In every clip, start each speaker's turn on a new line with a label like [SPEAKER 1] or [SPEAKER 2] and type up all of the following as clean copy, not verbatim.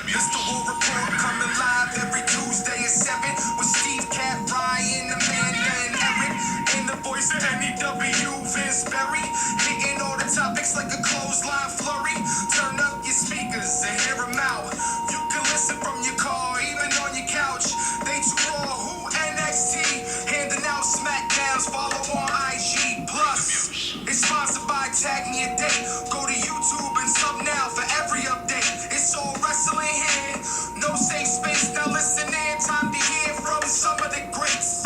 [SPEAKER 1] Mr. War Report coming live every Tuesday at 7 with Steve, Cat, Ryan, Amanda, and Eric. And the voice of AEW, Vince Berry. Hitting all the topics like a clothesline flurry. Turn up your speakers and hear them out. You can listen from your car, even on your couch. They too raw, who NXT? Handing out Smackdowns, follow on IG. Plus, it's sponsored by Tag Me a Date. Go to YouTube and sub now for every update. It's all wrestling here. No safe space. Now listen in. Time to hear from some of the greats.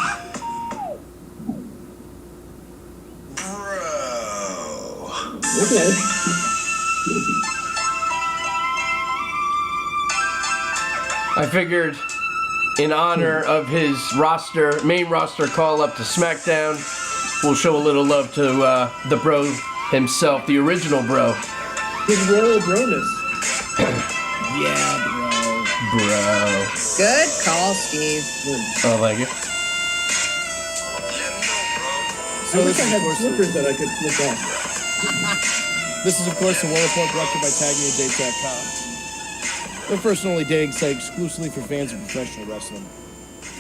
[SPEAKER 1] Bro.
[SPEAKER 2] Okay.
[SPEAKER 3] I figured in honor of his main roster call up to Smackdown, we'll show a little love to the bro himself, the original bro.
[SPEAKER 2] His royal broness.
[SPEAKER 4] Yeah,
[SPEAKER 3] Bro.
[SPEAKER 5] Good call, Steve.
[SPEAKER 3] Oh, thank you.
[SPEAKER 2] I wish I had slippers that I could flip off.
[SPEAKER 4] This is, of course, the War Report brought to you by TagMeADate.com. The first and only dating site exclusively for fans of professional wrestling.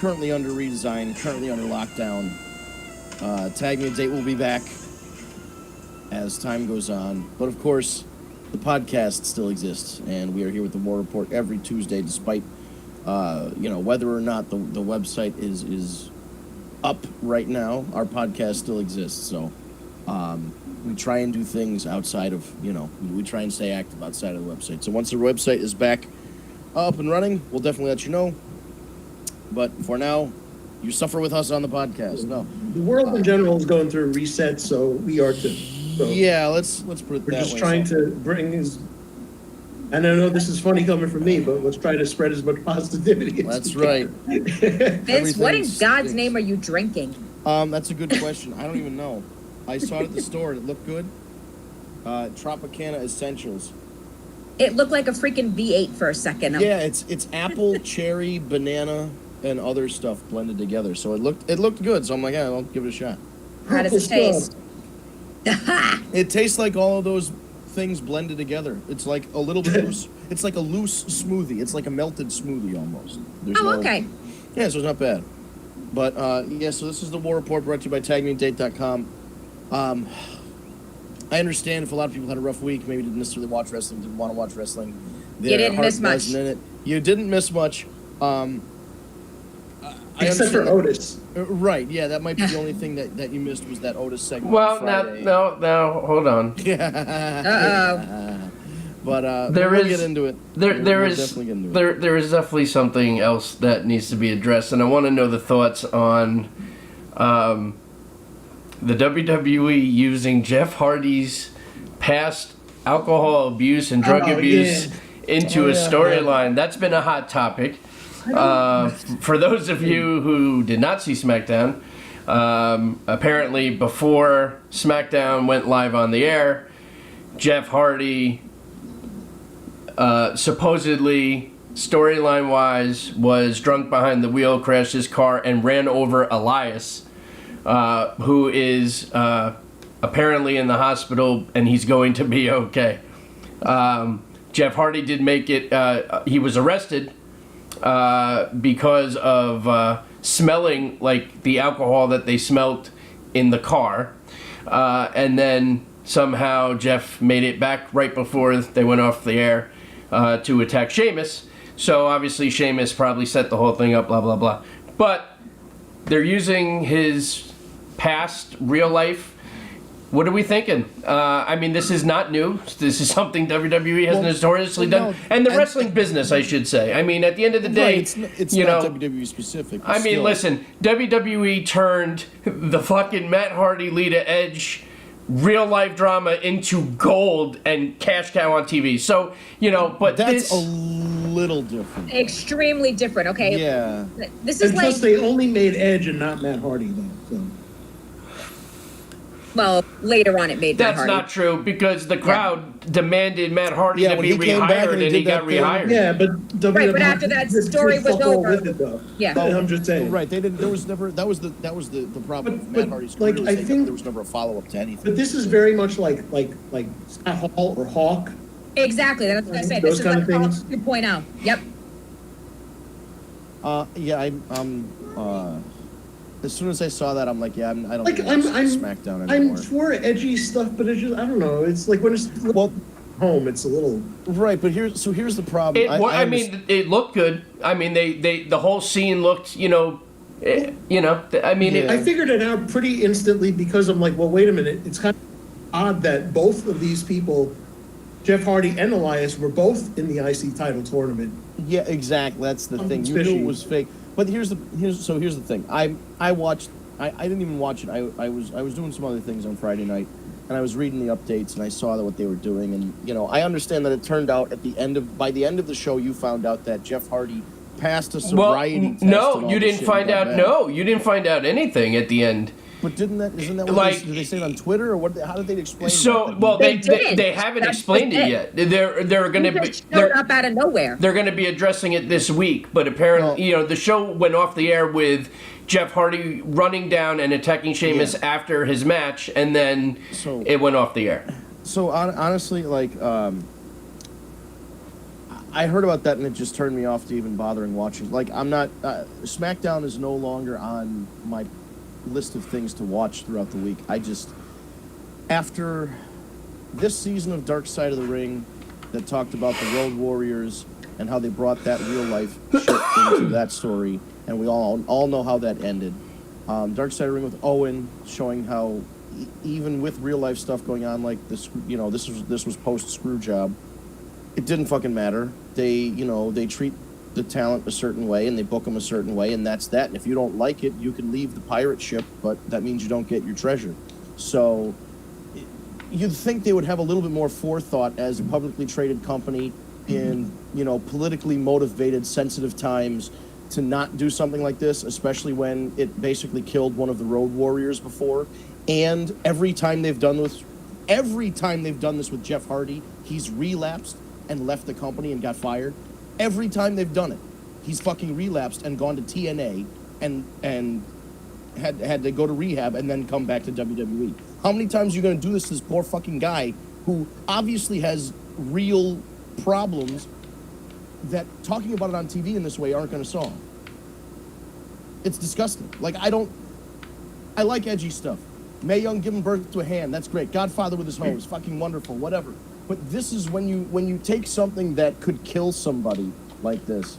[SPEAKER 4] Currently under redesign, currently under lockdown. Tag Me a Date will be back as time goes on. But, of course, the podcast still exists, and we are here with the War Report every Tuesday, despite, whether or not the website is up right now. Our podcast still exists, so we try and do things outside of, we try and stay active outside of the website. So once the website is back up and running, we'll definitely let you know. But for now, you suffer with us on the podcast. No,
[SPEAKER 2] The world in general is going through a reset, so we are too. So
[SPEAKER 4] yeah, let's put it that way.
[SPEAKER 2] we're just trying to bring and I know this is funny coming from me, but let's try to spread as much positivity as
[SPEAKER 4] That's
[SPEAKER 2] we
[SPEAKER 4] right.
[SPEAKER 2] can.
[SPEAKER 5] Vince, what in
[SPEAKER 4] Everything's-
[SPEAKER 5] God's name are you drinking?
[SPEAKER 4] That's a good question. I don't even know. I saw it at the store. It looked good. Tropicana Essentials.
[SPEAKER 5] It looked like a freaking V8 for a second.
[SPEAKER 4] Yeah, it's apple, cherry, banana, and other stuff blended together. So it looked good. So I'm like, yeah, I'll give it a shot.
[SPEAKER 5] How does it taste?
[SPEAKER 4] It tastes like all of those things blended together. It's like a little loose. It's like a loose smoothie. It's like a melted smoothie almost.
[SPEAKER 5] Okay.
[SPEAKER 4] Yeah, so it's not bad. But so this is the War Report brought to you by TagMeAndDate.com. I understand if a lot of people had a rough week, maybe didn't necessarily watch wrestling, didn't want to watch wrestling.
[SPEAKER 5] You didn't
[SPEAKER 4] heart
[SPEAKER 5] miss much.
[SPEAKER 4] wasn't in it. You didn't miss much.
[SPEAKER 2] Except for Otis.
[SPEAKER 4] Right, yeah, that might be the only thing that you missed was that Otis segment.
[SPEAKER 3] Well,
[SPEAKER 4] on Friday.
[SPEAKER 3] no, hold on.
[SPEAKER 4] But
[SPEAKER 3] There
[SPEAKER 4] we'll
[SPEAKER 3] is-
[SPEAKER 4] get into it.
[SPEAKER 3] There
[SPEAKER 4] We'll
[SPEAKER 3] is
[SPEAKER 4] definitely get into it.
[SPEAKER 3] there is definitely something else that needs to be addressed, and I want to know the thoughts on the WWE using Jeff Hardy's past alcohol abuse and drug abuse into a storyline. That's been a hot topic. For those of you who did not see SmackDown, apparently before SmackDown went live on the air, Jeff Hardy supposedly, storyline-wise, was drunk behind the wheel, crashed his car, and ran over Elias, who is apparently in the hospital, and he's going to be okay. Jeff Hardy did make it. He was arrested because of smelling like the alcohol that they smelt in the car, and then somehow Jeff made it back right before they went off the air to attack Sheamus. So obviously Sheamus probably set the whole thing up, blah, blah, blah. But they're using his past real life. What are we thinking? I mean, this is not new. This is something WWE has notoriously done. And the wrestling business, I should say. I mean, at the end of the day,
[SPEAKER 4] it's not WWE specific.
[SPEAKER 3] I mean, listen, WWE turned the fucking Matt Hardy, Lita Edge real life drama into gold and cash cow on TV. So, but
[SPEAKER 4] that's
[SPEAKER 3] this
[SPEAKER 4] a little different.
[SPEAKER 5] Extremely different, okay?
[SPEAKER 4] Yeah.
[SPEAKER 5] This is
[SPEAKER 2] And
[SPEAKER 5] like,
[SPEAKER 2] plus, they only made Edge and not Matt Hardy, though. So.
[SPEAKER 5] well, later on it made Matt
[SPEAKER 3] that's
[SPEAKER 5] Hardy.
[SPEAKER 3] not true because the crowd demanded Matt Hardy to
[SPEAKER 4] when
[SPEAKER 3] be
[SPEAKER 4] he came back
[SPEAKER 3] rehired
[SPEAKER 4] and he
[SPEAKER 3] and he
[SPEAKER 4] did
[SPEAKER 3] got
[SPEAKER 4] that thing.
[SPEAKER 3] rehired.
[SPEAKER 2] Yeah, but WWE
[SPEAKER 5] Right, but after that
[SPEAKER 2] just
[SPEAKER 5] story was
[SPEAKER 2] fuck all
[SPEAKER 5] over.
[SPEAKER 2] with it, though.
[SPEAKER 5] Yeah.
[SPEAKER 2] I'm just saying.
[SPEAKER 4] Right, they didn't. There was never. That was the problem with
[SPEAKER 2] But,
[SPEAKER 4] Matt Hardy's career.
[SPEAKER 2] I think
[SPEAKER 4] there was never a follow up to anything.
[SPEAKER 2] But this is very much like Scott Hall or Hawk,
[SPEAKER 5] Exactly. That's what I say.
[SPEAKER 2] Those
[SPEAKER 5] This is
[SPEAKER 2] kind
[SPEAKER 5] like
[SPEAKER 2] of things.
[SPEAKER 5] 2.0. Yep.
[SPEAKER 4] Yeah, as soon as I saw that, I'm like, yeah, I don't
[SPEAKER 2] Like
[SPEAKER 4] think
[SPEAKER 2] I'm
[SPEAKER 4] SmackDown anymore.
[SPEAKER 2] I'm for edgy stuff, but it's just I don't know. It's like when it's
[SPEAKER 4] Well,
[SPEAKER 2] home, it's a little.
[SPEAKER 4] right, but here's the problem.
[SPEAKER 3] I mean, it looked good. I mean, the whole scene looked, I mean,
[SPEAKER 4] Yeah.
[SPEAKER 2] I figured it out pretty instantly because I'm like, well, wait a minute. It's kind of odd that both of these people, Jeff Hardy and Elias, were both in the IC title tournament.
[SPEAKER 4] Yeah, exactly. That's the thing. You
[SPEAKER 2] Fishy.
[SPEAKER 4] knew it was fake. But here's the thing. I watched. I didn't even watch it. I was doing some other things on Friday night, and I was reading the updates, and I saw what they were doing, and I understand that it turned out by the end of the show, you found out that Jeff Hardy passed a sobriety test.
[SPEAKER 3] no,
[SPEAKER 4] and all
[SPEAKER 3] you
[SPEAKER 4] this
[SPEAKER 3] didn't
[SPEAKER 4] shit
[SPEAKER 3] find
[SPEAKER 4] and got
[SPEAKER 3] out.
[SPEAKER 4] back.
[SPEAKER 3] No, you didn't find out anything at the end.
[SPEAKER 4] But isn't that what
[SPEAKER 3] Like-
[SPEAKER 4] did they say it on Twitter or what? How did they explain?
[SPEAKER 3] So,
[SPEAKER 4] that?
[SPEAKER 3] well,
[SPEAKER 5] They
[SPEAKER 3] they
[SPEAKER 5] didn't.
[SPEAKER 3] haven't
[SPEAKER 5] That's
[SPEAKER 3] explained
[SPEAKER 5] just
[SPEAKER 3] it yet. They're going to
[SPEAKER 5] He
[SPEAKER 3] be
[SPEAKER 5] just showed up out of nowhere.
[SPEAKER 3] they're going to be addressing it this week. But apparently, the show went off the air with Jeff Hardy running down and attacking Sheamus after his match, and then it went off the air.
[SPEAKER 4] So honestly, like, I heard about that and it just turned me off to even bothering watching. Like, I'm not. SmackDown is no longer on my list of things to watch throughout the week. After this season of Dark Side of the Ring that talked about the Road Warriors and how they brought that real life shit into that story, and we all know how that ended. Dark Side of the Ring with Owen showing how even with real life stuff going on, like this, this was post screw job. It didn't fucking matter. They treat the talent a certain way and they book them a certain way, and that's that. And if you don't like it, you can leave the pirate ship, but that means you don't get your treasure. So you'd think they would have a little bit more forethought as a publicly traded company in, politically motivated, sensitive times to not do something like this, especially when it basically killed one of the Road Warriors before. And every time they've done this with Jeff Hardy, he's relapsed and left the company and got fired. Every time they've done it, he's fucking relapsed and gone to TNA and had to go to rehab and then come back to WWE. How many times are you going to do this to this poor fucking guy who obviously has real problems that talking about it on TV in this way aren't going to solve? It's disgusting. Like, I like edgy stuff. Mae Young giving birth to a hand, that's great. Godfather with his hose, fucking wonderful, whatever. But this is when you take something that could kill somebody like this.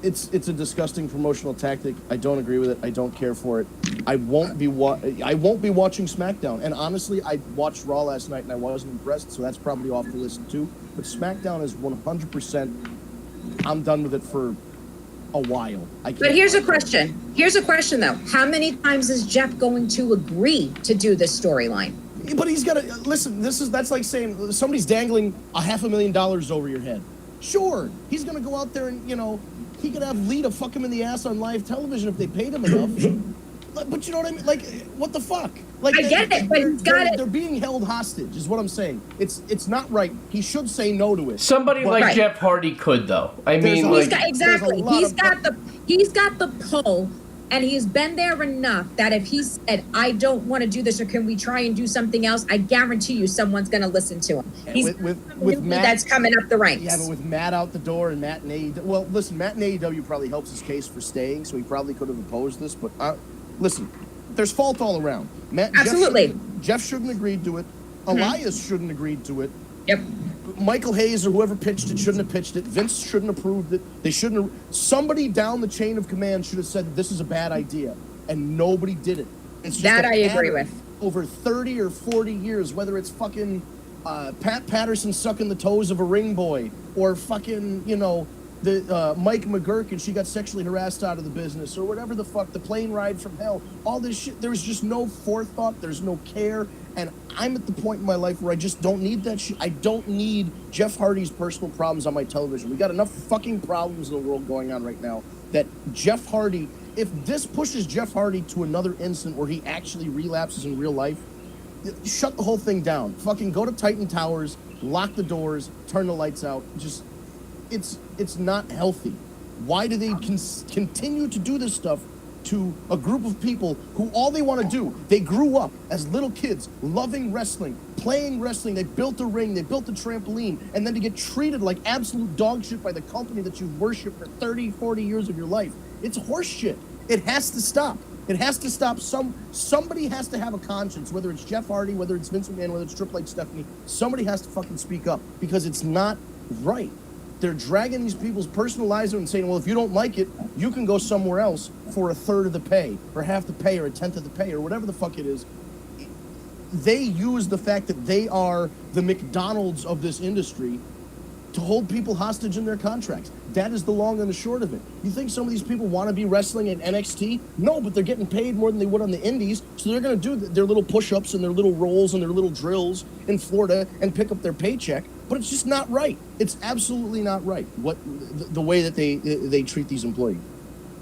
[SPEAKER 4] It's a disgusting promotional tactic. I don't agree with it. I don't care for it. I won't be watching SmackDown. And honestly, I watched Raw last night and I wasn't impressed, so that's probably off the list too. But SmackDown is 100%. I'm done with it for a while.
[SPEAKER 5] But here's a question. Here's a question though. How many times is Jeff going to agree to do this storyline?
[SPEAKER 4] But he's got to listen. That's like saying somebody's dangling $500,000 over your head. Sure, he's gonna go out there and he could have Lita fuck him in the ass on live television if they paid him enough. But you know what I mean? Like, what the fuck? Like,
[SPEAKER 5] I get it, but he's got it.
[SPEAKER 4] They're being held hostage, is what I'm saying. It's not right. He should say no to it.
[SPEAKER 3] Somebody like
[SPEAKER 5] Right.
[SPEAKER 3] Jeff Hardy could, though. I mean,
[SPEAKER 5] He's
[SPEAKER 3] like,
[SPEAKER 5] got, exactly.
[SPEAKER 4] there's a lot
[SPEAKER 5] He's got the pull, and he's been there enough that if he said, "I don't want to do this," or "Can we try and do something else?" I guarantee you, someone's going to listen to him. He's
[SPEAKER 4] with Matt,
[SPEAKER 5] that's coming up the ranks.
[SPEAKER 4] Yeah, but with Matt out the door and Matt in AEW, well, listen, Matt in AEW probably helps his case for staying, so he probably could have opposed this. But listen, there's fault all around.
[SPEAKER 5] Absolutely.
[SPEAKER 4] Jeff shouldn't have agreed to it. Elias shouldn't have agreed to it.
[SPEAKER 5] Yep.
[SPEAKER 4] Michael Hayes or whoever pitched it shouldn't have pitched it. Vince shouldn't have approved it. They shouldn't have. Somebody down the chain of command should have said this is a bad idea, and nobody did it. It's just
[SPEAKER 5] That
[SPEAKER 4] a
[SPEAKER 5] I agree
[SPEAKER 4] pattern
[SPEAKER 5] with.
[SPEAKER 4] over 30 or 40 years, whether it's fucking Pat Patterson sucking the toes of a ring boy, or fucking the Mike McGurk and she got sexually harassed out of the business, or whatever the fuck, the plane ride from hell, all this shit. There's just no forethought. There's no care. And I'm at the point in my life where I just don't need that shit. I don't need Jeff Hardy's personal problems on my television. We got enough fucking problems in the world going on right now that Jeff Hardy, if this pushes Jeff Hardy to another instant where he actually relapses in real life, shut the whole thing down. Fucking go to Titan Towers, lock the doors, turn the lights out. Just, it's not healthy. Why do they continue to do this stuff to a group of people who all they want to do, they grew up as little kids loving wrestling, playing wrestling, they built a ring, they built a trampoline, and then to get treated like absolute dog shit by the company that you've worshipped for 30, 40 years of your life. It's horse shit. It has to stop. It has to stop. Somebody has to have a conscience, whether it's Jeff Hardy, whether it's Vince McMahon, whether it's Triple H, Stephanie. Somebody has to fucking speak up because it's not right. They're dragging these people's personal lives and saying, well, if you don't like it, you can go somewhere else for a third of the pay, or half the pay, or a tenth of the pay, or whatever the fuck it is. They use the fact that they are the McDonald's of this industry to hold people hostage in their contracts. That is the long and the short of it. You think some of these people want to be wrestling in NXT? No, but they're getting paid more than they would on the indies, so they're going to do their little push-ups and their little rolls and their little drills in Florida and pick up their paycheck. But it's just not right. It's absolutely not right. The way that they treat these employees.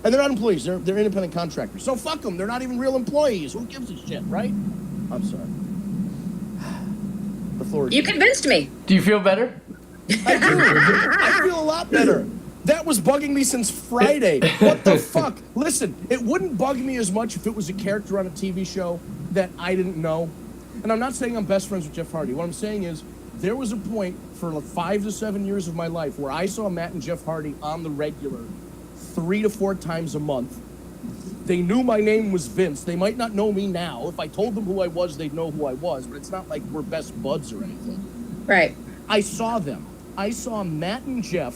[SPEAKER 4] And they're not employees. They're independent contractors. So fuck them. They're not even real employees. Who gives a shit, right? I'm sorry. The floor is
[SPEAKER 5] You convinced me.
[SPEAKER 3] Do you feel better?
[SPEAKER 4] I do. I feel a lot better. That was bugging me since Friday. What the fuck? Listen, it wouldn't bug me as much if it was a character on a TV show that I didn't know. And I'm not saying I'm best friends with Jeff Hardy. What I'm saying is there was a point for like 5 to 7 years of my life where I saw Matt and Jeff Hardy on the regular 3 to 4 times a month. They knew my name was Vince. They might not know me now. If I told them who I was, they'd know who I was. But it's not like we're best buds or anything.
[SPEAKER 5] Right.
[SPEAKER 4] I saw them. I saw Matt and Jeff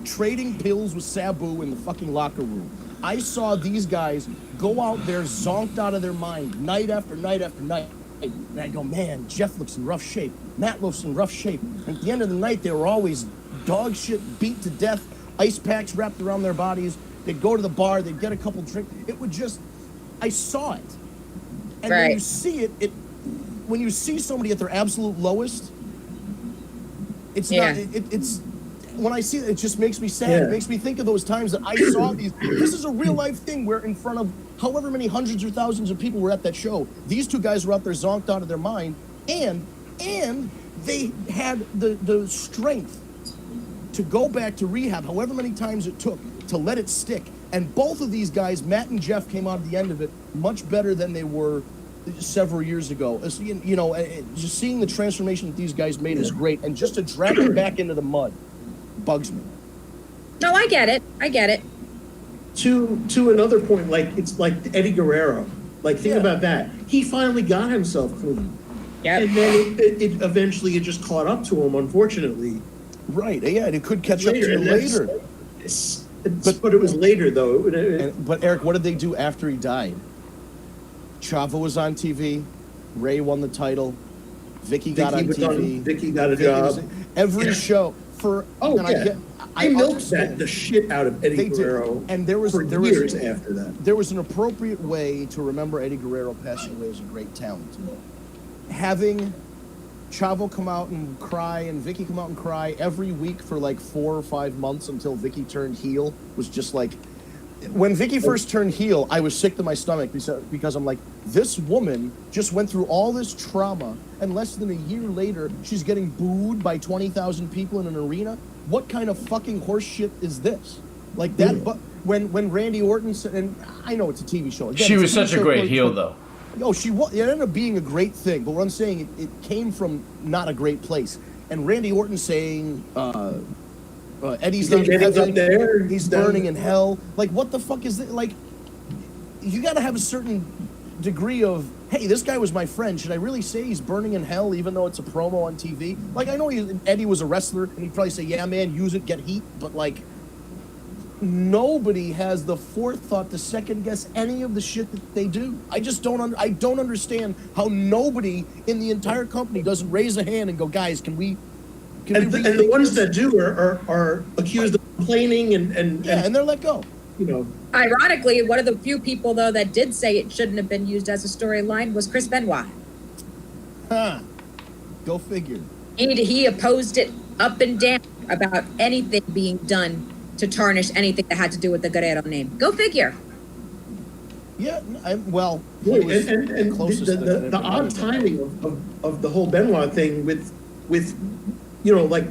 [SPEAKER 4] trading pills with Sabu in the fucking locker room. I saw these guys go out there zonked out of their mind night after night after night. And I go, man, Jeff looks in rough shape. Matt looks in rough shape. And at the end of the night, they were always dog shit, beat to death, ice packs wrapped around their bodies. They'd go to the bar, they'd get a couple drinks. It would just, I saw it. And
[SPEAKER 5] Right.
[SPEAKER 4] when you see when you see somebody at their absolute lowest, it's not, it's, when I see it, it just makes me sad.
[SPEAKER 2] Yeah.
[SPEAKER 4] It makes me think of those times that I saw these. This is a real life thing where in front of however many hundreds or thousands of people were at that show, these two guys were out there zonked out of their mind, and they had the strength to go back to rehab however many times it took to let it stick. And both of these guys, Matt and Jeff, came out at the end of it much better than they were several years ago. You know, just seeing the transformation that these guys made is great, and just to drag them back into the mud bugs me.
[SPEAKER 5] No, I get it. I get it.
[SPEAKER 2] To another point, like it's like Eddie Guerrero. Like think
[SPEAKER 4] Yeah.
[SPEAKER 2] about that. He finally got himself clean.
[SPEAKER 5] Yep.
[SPEAKER 2] And then it eventually just caught up to him, unfortunately.
[SPEAKER 4] Right, yeah, and it could catch up to you
[SPEAKER 2] And that's-
[SPEAKER 4] later.
[SPEAKER 2] But it was later though.
[SPEAKER 4] But Eric, what did they do after he died? Chavo was on TV, Ray won the title, Vicky got on TV.
[SPEAKER 2] Vicky got a
[SPEAKER 4] Vicky
[SPEAKER 2] job.
[SPEAKER 4] every show for.
[SPEAKER 2] Oh
[SPEAKER 4] and
[SPEAKER 2] yeah.
[SPEAKER 4] I
[SPEAKER 2] They milked
[SPEAKER 4] understand.
[SPEAKER 2] the shit out of Eddie
[SPEAKER 4] They did.
[SPEAKER 2] Guerrero.
[SPEAKER 4] And there was
[SPEAKER 2] years after that.
[SPEAKER 4] There was an appropriate way to remember Eddie Guerrero passing away as a great talent. Having Chavo come out and cry and Vicky come out and cry every week for like 4 or 5 months until Vicky turned heel was just like, when Vicky first turned heel, I was sick to my stomach because I'm like, this woman just went through all this trauma, and less than a year later, she's getting booed by 20,000 people in an arena. What kind of fucking horse shit is this? Like that, but when Randy Orton said, and I know it's a TV show. Again,
[SPEAKER 3] She
[SPEAKER 4] it's
[SPEAKER 3] was
[SPEAKER 4] TV
[SPEAKER 3] such a
[SPEAKER 4] show
[SPEAKER 3] great
[SPEAKER 4] going
[SPEAKER 3] heel,
[SPEAKER 4] for-
[SPEAKER 3] though.
[SPEAKER 4] Oh, she was. It ended up being a great thing, but what I'm saying, it came from not a great place. And Randy Orton saying, Eddie's not in
[SPEAKER 2] Eddie's
[SPEAKER 4] heaven,
[SPEAKER 2] up there,
[SPEAKER 4] he's
[SPEAKER 2] down-
[SPEAKER 4] burning in hell. Like, what the fuck is it? Like, you got to have a certain degree of, hey, this guy was my friend. Should I really say he's burning in hell, even though it's a promo on TV? Like, I know Eddie was a wrestler, and he'd probably say, yeah, man, use it, get heat. But like, nobody has the forethought to second guess any of the shit that they do. I just don't. I don't understand how nobody in the entire company doesn't raise a hand and go, guys, can we?
[SPEAKER 2] And the ones that do are accused of complaining and
[SPEAKER 4] and they're let go.
[SPEAKER 2] You know.
[SPEAKER 5] Ironically, one of the few people, though, that did say it shouldn't have been used as a storyline was Chris Benoit.
[SPEAKER 4] Huh. Go figure.
[SPEAKER 5] He opposed it up and down about anything being done to tarnish anything that had to do with the Guerrero name. Go figure.
[SPEAKER 4] Yeah, well,
[SPEAKER 2] Really,
[SPEAKER 4] it was
[SPEAKER 2] and
[SPEAKER 4] closest to
[SPEAKER 2] the odd timing of the whole Benoit thing with you know, like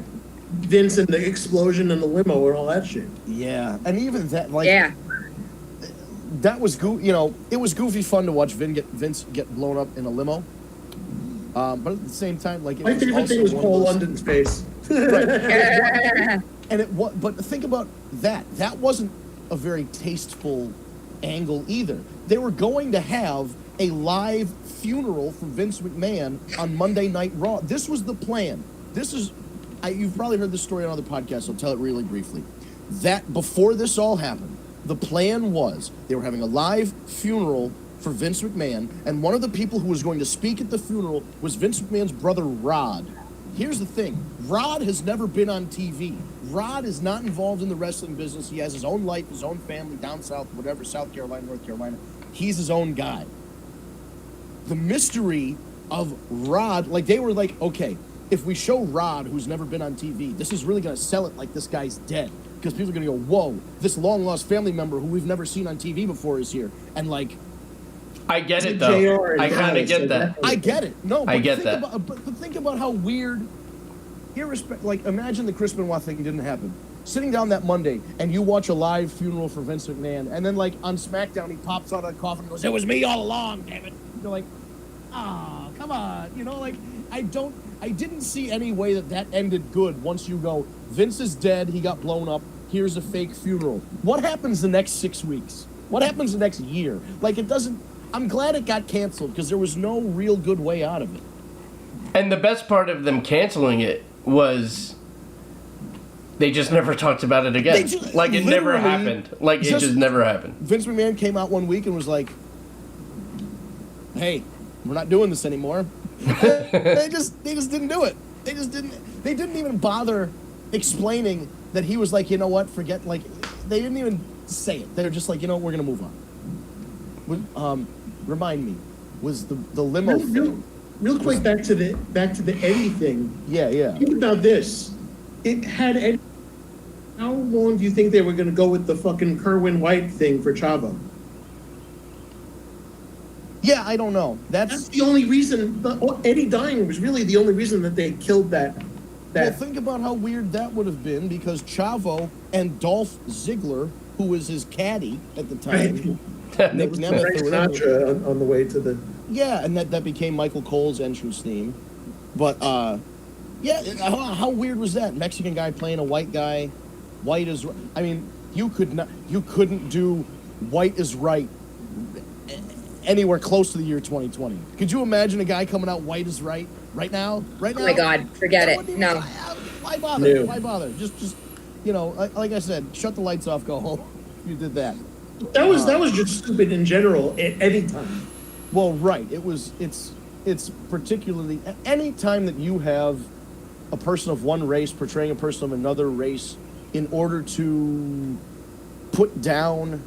[SPEAKER 2] Vince and the explosion and the limo and all that shit.
[SPEAKER 4] Yeah, and even that, like,
[SPEAKER 5] Yeah.
[SPEAKER 4] that was it was goofy fun to watch Vince get blown up in a limo. But at the same time, like,
[SPEAKER 2] My favorite thing was Paul London's face.
[SPEAKER 4] Right. And but think about that. That wasn't a very tasteful angle either. They were going to have a live funeral for Vince McMahon on Monday Night Raw. This was the plan. You've probably heard this story on other podcasts, so I'll tell it really briefly. That before this all happened, the plan was they were having a live funeral for Vince McMahon, and one of the people who was going to speak at the funeral was Vince McMahon's brother, Rod. Here's the thing. Rod has never been on TV. Rod is not involved in the wrestling business. He has his own life, his own family down south, whatever, South Carolina, North Carolina. He's his own guy. The mystery of Rod, like, they were like, okay, if we show Rod, who's never been on TV, this is really going to sell it like this guy's dead. Because people are going to go, whoa, this long-lost family member who we've never seen on TV before is here. And, like...
[SPEAKER 3] I get it, though. I kind of get that.
[SPEAKER 4] I get it. No, but
[SPEAKER 3] I get that.
[SPEAKER 4] But think about how weird... Like, imagine the Chris Benoit thing didn't happen. Sitting down that Monday, and you watch a live funeral for Vince McMahon, and then, like, on SmackDown, he pops out of the coffin and goes, "It was me all along, damn it." You're like, ah, come on. You know, like, I didn't see any way that ended good once you go, Vince is dead, he got blown up, here's a fake funeral. What happens the next 6 weeks? What happens the next year? Like, it doesn't... I'm glad it got canceled, because there was no real good way out of it.
[SPEAKER 3] And the best part of them canceling it was they just never talked about it again. Like, it never happened. Like, it just never happened.
[SPEAKER 4] Vince McMahon came out one week and was like, hey, we're not doing this anymore. They just didn't do it. They didn't even bother explaining that he was like, you know what, forget, like, they didn't even say it. They were just like, you know what, we're going to move on. Remind me, was the limo thing?
[SPEAKER 2] Real quick, back to the Eddie thing.
[SPEAKER 4] Yeah.
[SPEAKER 2] Think about this. It had Eddie. How long do you think they were going to go with the fucking Kerwin White thing for Chavo?
[SPEAKER 4] Yeah, I don't know. That's
[SPEAKER 2] the only reason. Eddie dying was really the only reason that they killed that.
[SPEAKER 4] Well, think about how weird that would have been, because Chavo and Dolph Ziggler, who was his caddy at the time, Nick Nemeth or whatever,
[SPEAKER 2] on the way to the...
[SPEAKER 4] Yeah, and that became Michael Cole's entrance theme. But, yeah, how weird was that? Mexican guy playing a white guy. White is... I mean, you couldn't do White is Right anywhere close to the year 2020. Could you imagine a guy coming out White is Right now? Right now?
[SPEAKER 5] Oh my God, forget it. No.
[SPEAKER 4] Why bother? No. Why bother? Just you know, like I said, shut the lights off, go home. You did that.
[SPEAKER 2] That was just stupid in general at any time.
[SPEAKER 4] Well, right. It's particularly any time that you have a person of one race portraying a person of another race in order to put down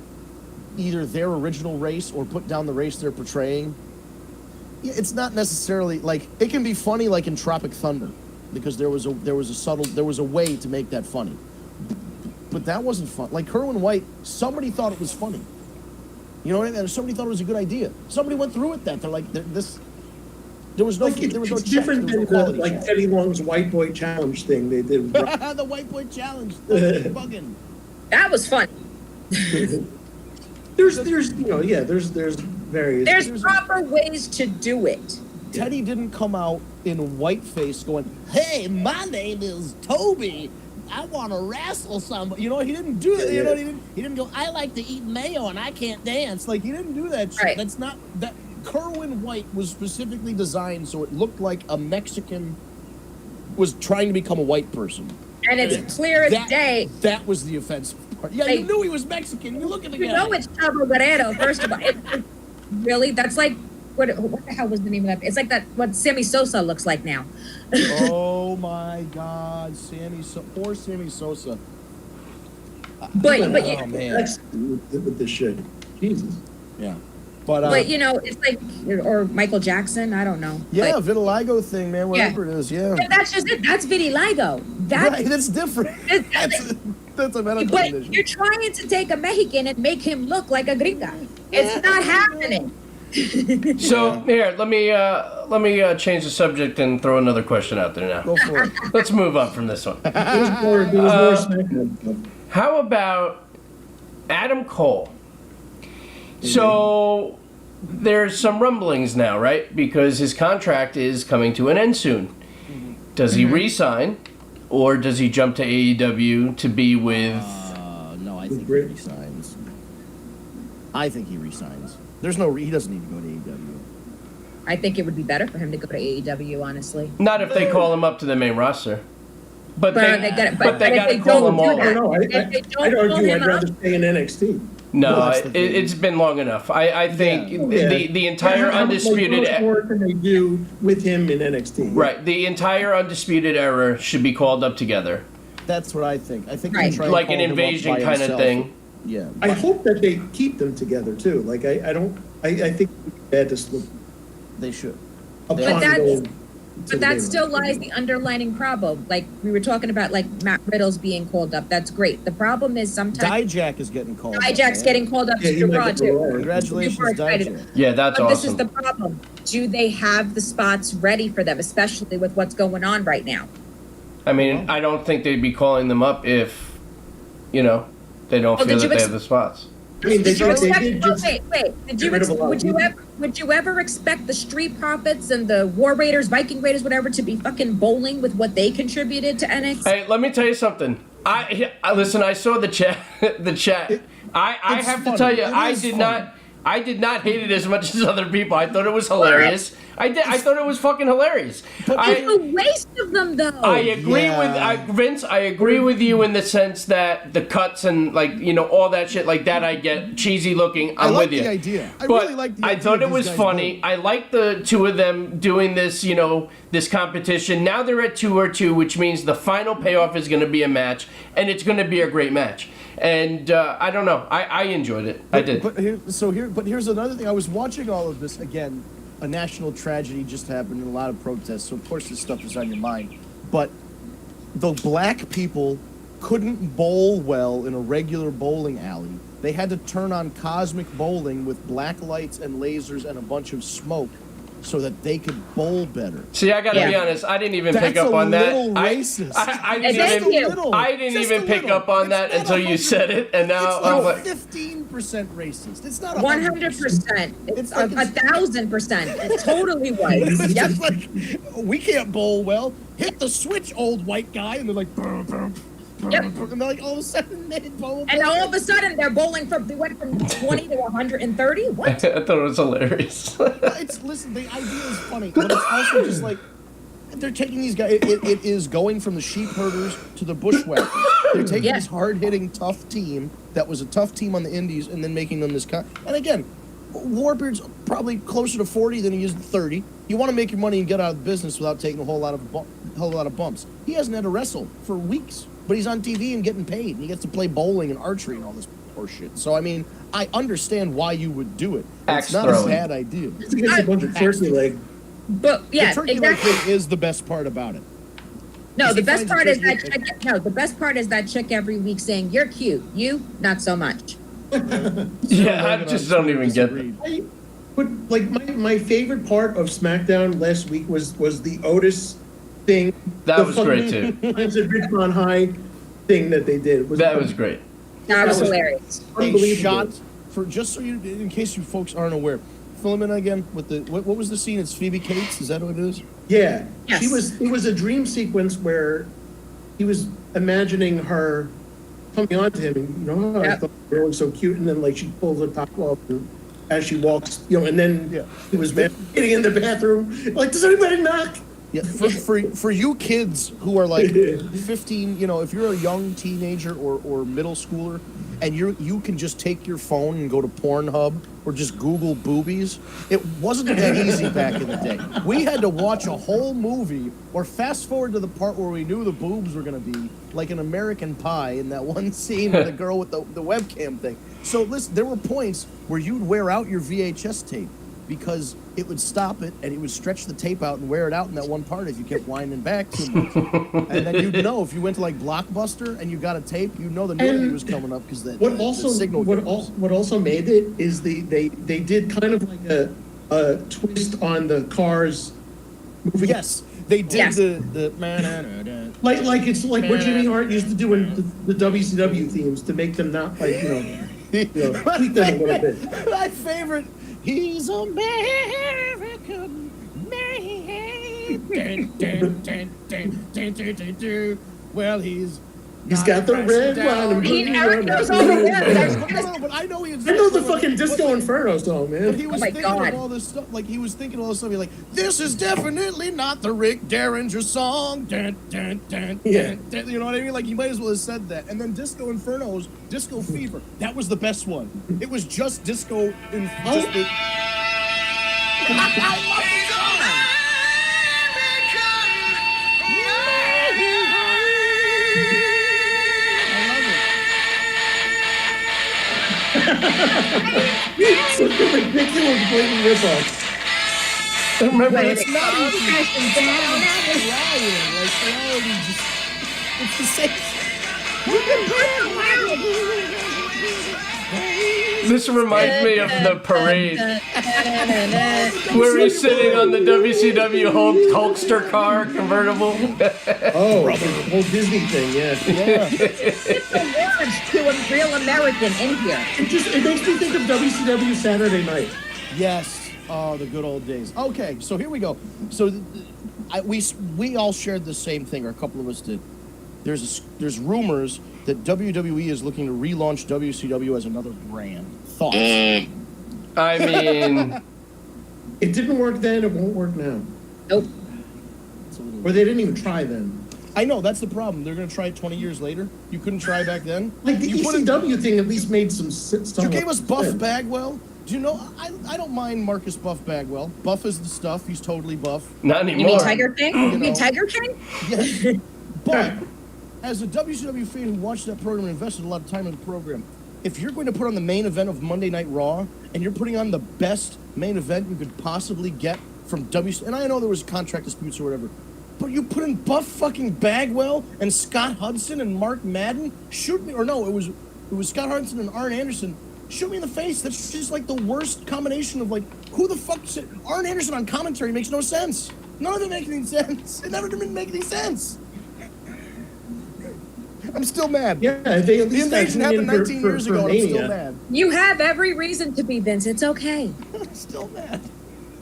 [SPEAKER 4] either their original race or put down the race they're portraying. It's not necessarily like, it can be funny, like in Tropic Thunder, because there was a way to make that funny. But that wasn't fun. Like Kerwin White, somebody thought it was funny. You know what I mean? Somebody thought it was a good idea. Somebody went through with that. They're like, there was no,
[SPEAKER 2] like
[SPEAKER 4] there was no
[SPEAKER 2] it's
[SPEAKER 4] check.
[SPEAKER 2] different than like Teddy Long's White Boy Challenge thing they did.
[SPEAKER 4] The White Boy Challenge. Bugging.
[SPEAKER 5] That was fun.
[SPEAKER 2] There's various.
[SPEAKER 5] There's proper ways to do it.
[SPEAKER 4] Teddy didn't come out in whiteface going, "Hey, my name is Toby. I want to wrestle somebody." You know, he didn't do that. You know, he didn't go, "I like to eat mayo and I can't dance." Like, he didn't do that shit.
[SPEAKER 5] Right.
[SPEAKER 4] That's not that. Kerwin White was specifically designed so it looked like a Mexican was trying to become a white person.
[SPEAKER 5] And it's clear as day.
[SPEAKER 4] That was the offensive part. Yeah, you knew he was Mexican. You look at the guy.
[SPEAKER 5] You know it's Chavo Guerrero, first of all. Really? That's like, what the hell was the name of that? It's like that, what Sammy Sosa looks like now.
[SPEAKER 4] Oh my God, poor Sammy Sosa.
[SPEAKER 5] But
[SPEAKER 4] man,
[SPEAKER 2] that's with this shit. Jesus.
[SPEAKER 4] Yeah. But
[SPEAKER 5] you know, it's like, or Michael Jackson, I don't know.
[SPEAKER 4] Yeah,
[SPEAKER 5] but,
[SPEAKER 4] vitiligo thing, man, whatever it is, yeah.
[SPEAKER 5] But that's just it. That's vitiligo.
[SPEAKER 4] That's different. That's a medical condition.
[SPEAKER 5] But you're trying to take a Mexican and make him look like a gringa. It's not happening.
[SPEAKER 3] So here, let me change the subject and throw another question out there now.
[SPEAKER 4] Go for it.
[SPEAKER 3] Let's move up from this one.
[SPEAKER 2] There's more Smackdown stuff.
[SPEAKER 3] How about Adam Cole? So there's some rumblings now, right? Because his contract is coming to an end soon. Does he re-sign, or does he jump to AEW to be with?
[SPEAKER 4] No, I think he resigns. I think he resigns. There's no. He doesn't need to go to AEW.
[SPEAKER 5] I think it would be better for him to go to AEW, honestly.
[SPEAKER 3] Not if they call him up to the main roster. But
[SPEAKER 5] But
[SPEAKER 3] they,
[SPEAKER 5] they get it-
[SPEAKER 3] but they
[SPEAKER 5] but if
[SPEAKER 3] got to
[SPEAKER 5] they
[SPEAKER 3] call
[SPEAKER 5] don't
[SPEAKER 3] them
[SPEAKER 5] do
[SPEAKER 3] all.
[SPEAKER 5] that-
[SPEAKER 2] No,
[SPEAKER 5] If they don't
[SPEAKER 2] I'd
[SPEAKER 5] call
[SPEAKER 2] argue
[SPEAKER 5] him
[SPEAKER 2] I'd rather
[SPEAKER 5] up-
[SPEAKER 2] stay in NXT.
[SPEAKER 3] No,
[SPEAKER 4] Well, that's the thing.
[SPEAKER 3] it's been long enough. I think the entire undisputed
[SPEAKER 2] Like, more can they do with him in NXT?
[SPEAKER 3] right, the entire undisputed era should be called up together,
[SPEAKER 4] That's what I think. I think
[SPEAKER 5] Right.
[SPEAKER 4] they try and
[SPEAKER 3] like
[SPEAKER 4] call
[SPEAKER 3] an
[SPEAKER 4] him up
[SPEAKER 3] invasion
[SPEAKER 4] by
[SPEAKER 3] kind of
[SPEAKER 4] himself.
[SPEAKER 3] thing.
[SPEAKER 4] Yeah.
[SPEAKER 2] I hope that they keep them together too. Like I think it's bad to slip
[SPEAKER 4] They should.
[SPEAKER 2] upon
[SPEAKER 5] But that's-
[SPEAKER 2] going to
[SPEAKER 5] But
[SPEAKER 2] the
[SPEAKER 5] that
[SPEAKER 2] main
[SPEAKER 5] still
[SPEAKER 2] roster.
[SPEAKER 5] lies the underlining problem. Like we were talking about, like Matt Riddle's being called up. That's great. The problem is sometimes
[SPEAKER 4] Dijak is getting called.
[SPEAKER 5] Hijack's
[SPEAKER 4] up, man.
[SPEAKER 5] getting called up
[SPEAKER 2] Yeah,
[SPEAKER 5] to
[SPEAKER 2] he
[SPEAKER 5] your
[SPEAKER 2] might
[SPEAKER 5] Raw
[SPEAKER 2] get the
[SPEAKER 5] too.
[SPEAKER 2] Raw.
[SPEAKER 4] Congratulations,
[SPEAKER 5] Super excited.
[SPEAKER 4] Dijak.
[SPEAKER 3] Yeah, that's
[SPEAKER 5] But
[SPEAKER 3] awesome.
[SPEAKER 5] this is the problem. Do they have the spots ready for them, especially with what's going on right now?
[SPEAKER 3] I mean, I don't think they'd be calling them up if, they don't
[SPEAKER 5] Well,
[SPEAKER 3] feel
[SPEAKER 5] did
[SPEAKER 3] that
[SPEAKER 5] you
[SPEAKER 3] they
[SPEAKER 5] ex-
[SPEAKER 3] have the spots.
[SPEAKER 2] I mean,
[SPEAKER 5] Did you expect?
[SPEAKER 2] did just
[SPEAKER 5] Wait. Did you
[SPEAKER 2] get rid of a lot of people.
[SPEAKER 5] would you ever expect the Street Profits and the War Raiders, Viking Raiders, whatever, to be fucking bowling with what they contributed to NXT?
[SPEAKER 3] Hey, let me tell you something. I listen. I saw the chat. The chat. I
[SPEAKER 4] It's
[SPEAKER 3] have to
[SPEAKER 4] funny.
[SPEAKER 3] tell you,
[SPEAKER 4] It
[SPEAKER 3] I
[SPEAKER 4] is
[SPEAKER 3] did
[SPEAKER 4] funny.
[SPEAKER 3] not. I did not hate it as much as other people. I thought it was hilarious. I did. I thought it was fucking hilarious.
[SPEAKER 5] It's a waste of them, though.
[SPEAKER 3] I agree
[SPEAKER 4] Yeah.
[SPEAKER 3] Vince. I agree with you in the sense that the cuts and all that shit like that. I get cheesy looking. I'm
[SPEAKER 4] I like
[SPEAKER 3] with you.
[SPEAKER 4] the idea. I
[SPEAKER 3] But
[SPEAKER 4] really like the
[SPEAKER 3] I
[SPEAKER 4] idea
[SPEAKER 3] thought
[SPEAKER 4] of
[SPEAKER 3] it
[SPEAKER 4] these
[SPEAKER 3] was
[SPEAKER 4] guys
[SPEAKER 3] funny.
[SPEAKER 4] both.
[SPEAKER 3] I like the two of them doing this. This competition. Now they're at 2-2, which means the final payoff is going to be a match, and it's going to be a great match. And I don't know. I enjoyed it. I did.
[SPEAKER 4] But here's another thing. I was watching all of this again. A national tragedy just happened and a lot of protests. So of course this stuff is on your mind. But the black people couldn't bowl well in a regular bowling alley. They had to turn on cosmic bowling with black lights and lasers and a bunch of smoke so that they could bowl better.
[SPEAKER 3] See, I gotta be
[SPEAKER 5] Yeah.
[SPEAKER 3] honest. I didn't even
[SPEAKER 4] That's
[SPEAKER 3] pick up
[SPEAKER 4] a
[SPEAKER 3] on that.
[SPEAKER 4] little racist.
[SPEAKER 3] I
[SPEAKER 5] Thank
[SPEAKER 3] didn't
[SPEAKER 5] you.
[SPEAKER 3] even. I didn't
[SPEAKER 4] Just
[SPEAKER 3] even
[SPEAKER 4] a
[SPEAKER 3] pick
[SPEAKER 4] little.
[SPEAKER 3] up on that
[SPEAKER 4] It's not
[SPEAKER 3] until you
[SPEAKER 4] 100%.
[SPEAKER 3] said it, and now
[SPEAKER 4] It's
[SPEAKER 3] I'm
[SPEAKER 4] like
[SPEAKER 3] like,
[SPEAKER 4] 15% racist. It's not
[SPEAKER 5] 100%. It's
[SPEAKER 4] It's like
[SPEAKER 5] 1,000%. It totally was.
[SPEAKER 4] It's
[SPEAKER 5] Yep.
[SPEAKER 4] just like, we can't bowl well. Hit the switch, old white guy. And they're like, "Brr, brr, brr,
[SPEAKER 5] Yep.
[SPEAKER 4] brr," and they're like, all of a sudden, they bowl.
[SPEAKER 5] And all of a sudden, they're bowling they went from 20 to 130. What?
[SPEAKER 3] I thought it was hilarious.
[SPEAKER 4] Listen, the idea is funny, but it's also just like, they're taking these guys, it is going from the sheep herders to the bushwhackers. They're taking
[SPEAKER 5] Yeah.
[SPEAKER 4] this hard-hitting, tough team that was a tough team on the indies and then making them this and again, Warbeard's probably closer to 40 than he is 30. You want to make your money and get out of the business without taking a whole lot of bumps. He hasn't had to wrestle for weeks, but he's on TV and getting paid, and he gets to play bowling and archery and all this horseshit. So, I mean, I understand why you would do it.
[SPEAKER 3] Axe
[SPEAKER 4] It's not
[SPEAKER 3] throwing.
[SPEAKER 4] a bad idea.
[SPEAKER 2] It's against a bunch of turkey leg.
[SPEAKER 5] But yeah,
[SPEAKER 4] The turkey leg
[SPEAKER 5] exactly.
[SPEAKER 4] thing is the best part about it.
[SPEAKER 5] No,
[SPEAKER 4] If
[SPEAKER 5] the
[SPEAKER 4] he
[SPEAKER 5] best
[SPEAKER 4] finds a
[SPEAKER 5] part is
[SPEAKER 4] turkey-
[SPEAKER 5] that chick. No, the best part is that chick every week saying, "You're cute. You, not so much."
[SPEAKER 3] Yeah, I just don't even get that.
[SPEAKER 4] Disagreed.
[SPEAKER 2] But like my favorite part of SmackDown last week was the Otis thing.
[SPEAKER 3] That
[SPEAKER 2] The
[SPEAKER 3] was great, too.
[SPEAKER 2] Times at Richmond High thing that they did.
[SPEAKER 3] That was great.
[SPEAKER 5] That was
[SPEAKER 2] was-
[SPEAKER 5] hilarious.
[SPEAKER 4] A
[SPEAKER 2] unbelievable.
[SPEAKER 4] shot for just so you, in case you folks aren't aware. Fill him in again with the what was the scene? It's Phoebe Cates. Is that what it is?
[SPEAKER 2] Yeah,
[SPEAKER 5] Yes.
[SPEAKER 2] it was a dream sequence where he was imagining her coming on to him, and I
[SPEAKER 5] Yep.
[SPEAKER 2] thought the girl was so cute, and then like she pulls her top off and, as she walks, and then
[SPEAKER 4] Yeah.
[SPEAKER 2] he was getting in the bathroom, like, does anybody knock?
[SPEAKER 4] Yeah. For you kids who are like 15, if you're a young teenager or middle schooler, and you can just take your phone and go to Pornhub or just Google boobies. It wasn't that easy back in the day. We had to watch a whole movie or fast forward to the part where we knew the boobs were going to be, like an American Pie in that one scene with the girl with the webcam thing. So listen, there were points where you'd wear out your VHS tape because it would stop it and it would stretch the tape out and wear it out in that one part if you kept winding back too much. And then you'd know if you went to like Blockbuster and you got a tape, you'd know the nudity was coming up because the signal.
[SPEAKER 2] What also made it is they did kind of like a twist on the Cars movie.
[SPEAKER 4] Yes, they did
[SPEAKER 5] Yes.
[SPEAKER 4] the
[SPEAKER 2] Like it's like what Jimmy Hart used to do in the WCW themes to make them not like tweak that a little bit.
[SPEAKER 4] My favorite. He's American made. Well, he's
[SPEAKER 2] got the red wine.
[SPEAKER 5] Eric knows all the words.
[SPEAKER 4] No, but I know he.
[SPEAKER 2] I know the fucking Disco Inferno song, man.
[SPEAKER 4] But he was
[SPEAKER 5] my
[SPEAKER 4] thinking
[SPEAKER 5] God.
[SPEAKER 4] of all this stuff. Like, he was thinking of all this stuff. He's like, this is definitely not the Rick Derringer song. Dun, dun, dun,
[SPEAKER 2] Yeah.
[SPEAKER 4] dun, dun. You know what I mean? Like, he might as well have said that. And then Disco Inferno's Disco Fever. That was the best one. It was just disco. Just the, I love the song.
[SPEAKER 2] It's such a ridiculous, blatant ripoff.
[SPEAKER 3] Remember,
[SPEAKER 5] Wait,
[SPEAKER 3] it's
[SPEAKER 4] not even
[SPEAKER 5] crashing down.
[SPEAKER 4] Ryan, like, they already just, it's the same.
[SPEAKER 3] This reminds me of the parade where he's sitting on the WCW Hulkster car convertible.
[SPEAKER 2] Oh, the whole Disney thing, yeah.
[SPEAKER 5] It's the words to a real American in here.
[SPEAKER 2] It makes me think of WCW Saturday Night.
[SPEAKER 4] Yes. Oh, the good old days. Okay, so here we go. So we all shared the same thing, or a couple of us did. There's rumors that WWE is looking to relaunch WCW as another brand. Thoughts?
[SPEAKER 3] I mean,
[SPEAKER 2] It didn't work then, it won't work now.
[SPEAKER 5] Nope.
[SPEAKER 2] Or they didn't even try then.
[SPEAKER 4] I know, that's the problem. They're going to try it 20 years later. You couldn't try back then.
[SPEAKER 2] Like the
[SPEAKER 4] you put in-
[SPEAKER 2] ECW thing at least made some stuff.
[SPEAKER 4] You gave us Buff Bagwell. Do you know, I don't mind Marcus Buff Bagwell. Buff is the stuff. He's totally buff.
[SPEAKER 3] not
[SPEAKER 5] You
[SPEAKER 3] anymore.
[SPEAKER 5] mean Tiger King? You mean
[SPEAKER 4] know.
[SPEAKER 5] Tiger King?
[SPEAKER 4] Yes. But as a WCW fan who watched that program and invested a lot of time in the program, if you're going to put on the main event of Monday Night Raw and you're putting on the best main event you could possibly get from WCW, and I know there was contract disputes or whatever, but you put in Buff fucking Bagwell and Scott Hudson and Mark Madden, shoot me, or no, it was Scott Hudson and Arn Anderson. Shoot me in the face. That's just like the worst combination of, like, who the fuck said Arn Anderson on commentary makes no sense. None of it makes any sense. It never did make any sense. I'm still mad.
[SPEAKER 2] Yeah, they at
[SPEAKER 4] The
[SPEAKER 2] least
[SPEAKER 4] invasion happened 19 years ago, and I'm still
[SPEAKER 2] Mania.
[SPEAKER 4] mad.
[SPEAKER 5] You have every reason to be, Vince. It's okay.
[SPEAKER 4] I'm still mad.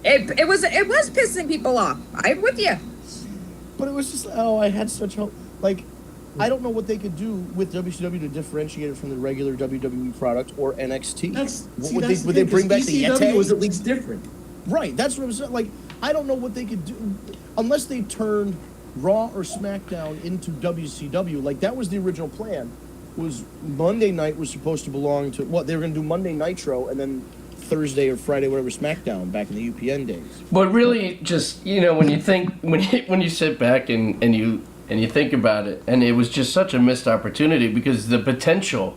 [SPEAKER 5] It was pissing people off. I'm with you.
[SPEAKER 4] But it was just, I had such hope. Like, I don't know what they could do with WCW to differentiate it from the regular WWE product or NXT. Would they bring back the
[SPEAKER 2] ECW
[SPEAKER 4] Yeti?
[SPEAKER 2] was at least different.
[SPEAKER 4] Right, that's what I'm saying. Like, I don't know what they could do unless they turned Raw or SmackDown into WCW. Like, that was the original plan. Was Monday night was supposed to belong to what they were going to do Monday Nitro and then Thursday or Friday whatever SmackDown back in the UPN days.
[SPEAKER 3] But really, just when you think when you sit back and you think about it, and it was just such a missed opportunity because the potential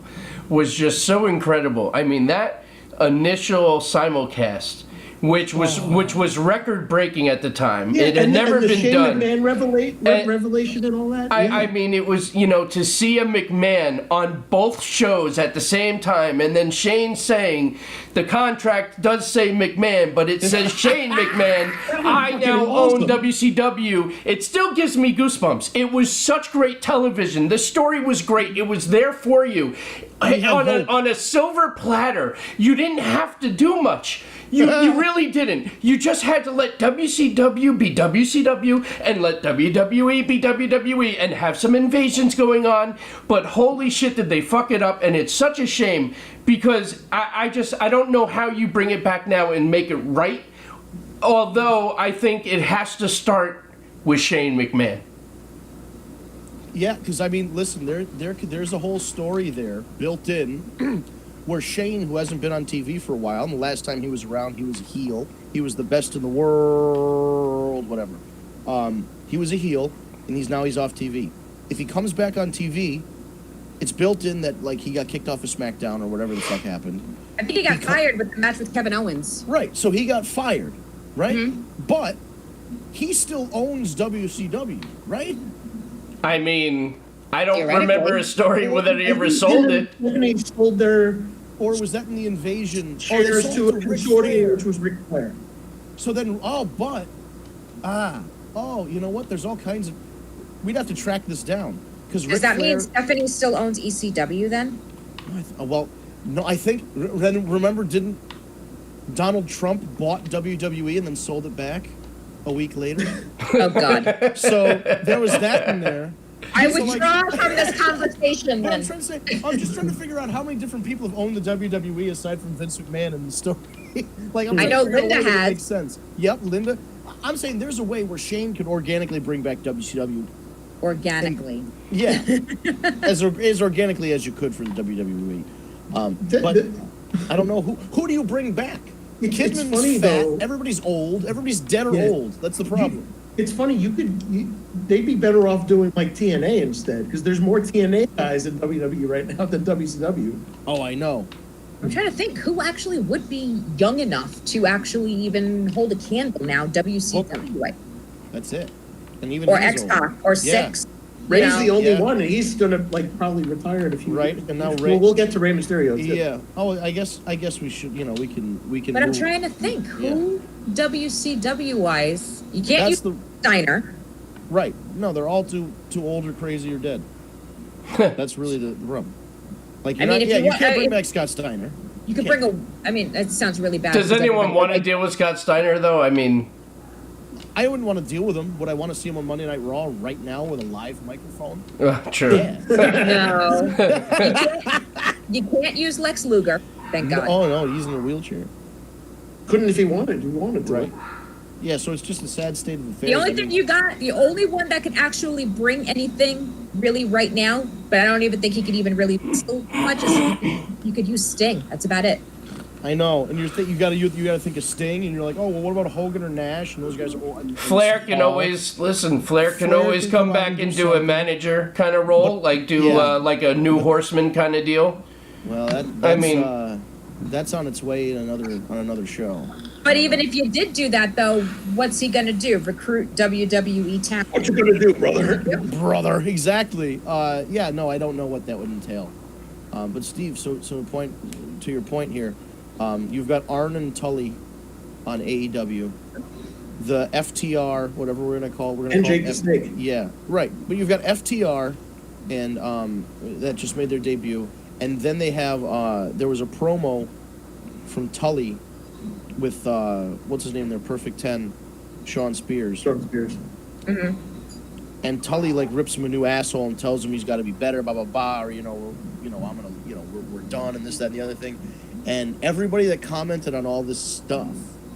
[SPEAKER 3] was just so incredible. I mean, that initial simulcast, which was record breaking at the time, it had never been
[SPEAKER 2] Shane
[SPEAKER 3] done.
[SPEAKER 2] McMahon revelation and all that.
[SPEAKER 3] I mean, it was, to see a McMahon on both shows at the same time, and then Shane saying, the contract does say McMahon, but it says Shane McMahon, I now own WCW. It still gives me goosebumps. It was such great television. The story was great. It was there for you. On a silver platter. You didn't have to do much. You really didn't. You just had to let WCW be WCW and let WWE be WWE and have some invasions going on. But holy shit, did they fuck it up? And it's such a shame because I don't know how you bring it back now and make it right. Although I think it has to start with Shane McMahon.
[SPEAKER 4] Yeah, because I mean, listen, there's a whole story there built in where Shane, who hasn't been on TV for a while, and the last time he was around, he was a heel. He was the best in the world, whatever. He was a heel, and he's off TV. If he comes back on TV, it's built in that, like, he got kicked off of SmackDown or whatever the fuck happened.
[SPEAKER 5] I think he got fired with the match with Kevin Owens.
[SPEAKER 4] Right, so he got fired, right?
[SPEAKER 5] Mm-hmm.
[SPEAKER 4] But he still owns WCW, right?
[SPEAKER 3] I mean, I don't
[SPEAKER 5] Theoretically.
[SPEAKER 3] remember a story whether he ever sold it.
[SPEAKER 2] When they sold their
[SPEAKER 4] Or was that in the invasion?
[SPEAKER 2] shares
[SPEAKER 4] they
[SPEAKER 2] to
[SPEAKER 4] sold
[SPEAKER 2] a
[SPEAKER 4] Ric
[SPEAKER 2] majority,
[SPEAKER 4] Flair.
[SPEAKER 2] which was Ric Flair.
[SPEAKER 4] So then, you know what? There's all kinds of. We'd have to track this down because
[SPEAKER 5] Does that mean Stephanie still owns ECW then?
[SPEAKER 4] well, No, I think, remember, didn't Donald Trump bought WWE and then sold it back a week later?
[SPEAKER 5] Oh God.
[SPEAKER 4] So there was that in there.
[SPEAKER 5] I
[SPEAKER 4] So,
[SPEAKER 5] withdraw from this conversation
[SPEAKER 4] What I'm
[SPEAKER 5] then.
[SPEAKER 4] trying to say, I'm just trying to figure out how many different people have owned the WWE aside from Vince McMahon in the story. Like, I'm
[SPEAKER 5] I
[SPEAKER 4] trying
[SPEAKER 5] know
[SPEAKER 4] to figure out
[SPEAKER 5] Linda
[SPEAKER 4] a way that
[SPEAKER 5] has.
[SPEAKER 4] makes sense. Yep, Linda. I'm saying there's a way where Shane could organically bring back WCW.
[SPEAKER 5] Organically.
[SPEAKER 4] Yeah, as organically as you could for the WWE. But I don't know who do you bring back?
[SPEAKER 2] It's
[SPEAKER 4] Kidman's
[SPEAKER 2] funny,
[SPEAKER 4] fat.
[SPEAKER 2] though.
[SPEAKER 4] Everybody's old. Everybody's dead or
[SPEAKER 2] Yeah.
[SPEAKER 4] old. That's the problem.
[SPEAKER 2] It's funny, they'd be better off doing like TNA instead, because there's more TNA guys in WWE right now than WCW.
[SPEAKER 4] Oh, I know.
[SPEAKER 5] I'm trying to think who actually would be young enough to actually even hold a candle now. WCW,
[SPEAKER 4] That's it. And even
[SPEAKER 5] or
[SPEAKER 4] he's
[SPEAKER 5] X
[SPEAKER 4] old.
[SPEAKER 5] Pac, or
[SPEAKER 4] Yeah.
[SPEAKER 5] Six.
[SPEAKER 2] Ray's
[SPEAKER 5] You know?
[SPEAKER 2] the only
[SPEAKER 4] Yeah.
[SPEAKER 2] one, and he's gonna like probably retire in a few
[SPEAKER 4] Right,
[SPEAKER 2] years.
[SPEAKER 4] and now
[SPEAKER 2] Well,
[SPEAKER 4] Ray-
[SPEAKER 2] we'll get to Rey Mysterio. too.
[SPEAKER 4] Yeah. Oh, I guess we should. We can.
[SPEAKER 5] But I'm
[SPEAKER 4] move.
[SPEAKER 5] trying to think who WCW wise. You can't
[SPEAKER 4] That's
[SPEAKER 5] use
[SPEAKER 4] the
[SPEAKER 5] Steiner.
[SPEAKER 4] right. No, they're all too old or crazy or dead. That's really the rub. Like, you're
[SPEAKER 5] I mean, if
[SPEAKER 4] not,
[SPEAKER 5] you
[SPEAKER 4] you
[SPEAKER 5] want-
[SPEAKER 4] can't bring
[SPEAKER 5] if-
[SPEAKER 4] back Scott Steiner.
[SPEAKER 5] You could
[SPEAKER 4] Can't.
[SPEAKER 5] bring a. I mean, it sounds really bad.
[SPEAKER 3] Does
[SPEAKER 5] because
[SPEAKER 3] anyone
[SPEAKER 5] everybody-
[SPEAKER 3] want to
[SPEAKER 5] like,
[SPEAKER 3] deal with Scott Steiner, though? I mean,
[SPEAKER 4] I wouldn't want to deal with him. Would I want to see him on Monday Night Raw right now with a live microphone?
[SPEAKER 3] true.
[SPEAKER 4] Yeah.
[SPEAKER 5] No. You can't use Lex Luger. Thank God.
[SPEAKER 4] Oh no, he's in a wheelchair.
[SPEAKER 2] Couldn't if he wanted. He wanted to.
[SPEAKER 4] Right. Yeah, so it's just a sad state of affairs.
[SPEAKER 5] The only
[SPEAKER 4] I
[SPEAKER 5] thing
[SPEAKER 4] mean,
[SPEAKER 5] you got, the only one that can actually bring anything really right now, but I don't even think he could even really wrestle much. Is you could use Sting. That's about it.
[SPEAKER 4] I know, and you gotta think of Sting, and you're like, oh well, what about Hogan or Nash? And those guys are old.
[SPEAKER 3] Flair can always listen. Flair can
[SPEAKER 4] Flair
[SPEAKER 3] always
[SPEAKER 4] can
[SPEAKER 3] come
[SPEAKER 4] come out
[SPEAKER 3] back
[SPEAKER 4] and
[SPEAKER 3] and
[SPEAKER 4] do
[SPEAKER 3] do a
[SPEAKER 4] something.
[SPEAKER 3] manager kind of role, like do
[SPEAKER 4] Yeah.
[SPEAKER 3] like a new Horseman kind of deal.
[SPEAKER 4] Well, that's,
[SPEAKER 3] I mean-
[SPEAKER 4] that's on its way in another show.
[SPEAKER 5] But even if you did do that, though, what's he gonna do? Recruit WWE talent?
[SPEAKER 2] What you gonna do, brother?
[SPEAKER 4] Brother, exactly. Yeah, no, I don't know what that would entail. But Steve, so to your point here, you've got Arn and Tully on AEW, the FTR, whatever we're gonna call,
[SPEAKER 2] And Jake the Snake.
[SPEAKER 4] Yeah, right. But you've got FTR, and that just made their debut, and then they have there was a promo from Tully with what's his name? Their Perfect 10, Sean Spears.
[SPEAKER 2] Jordan Spears.
[SPEAKER 4] And Tully like rips him a new asshole and tells him he's got to be better, blah blah blah, or I'm gonna, we're done and this, that, and the other thing. And everybody that commented on all this stuff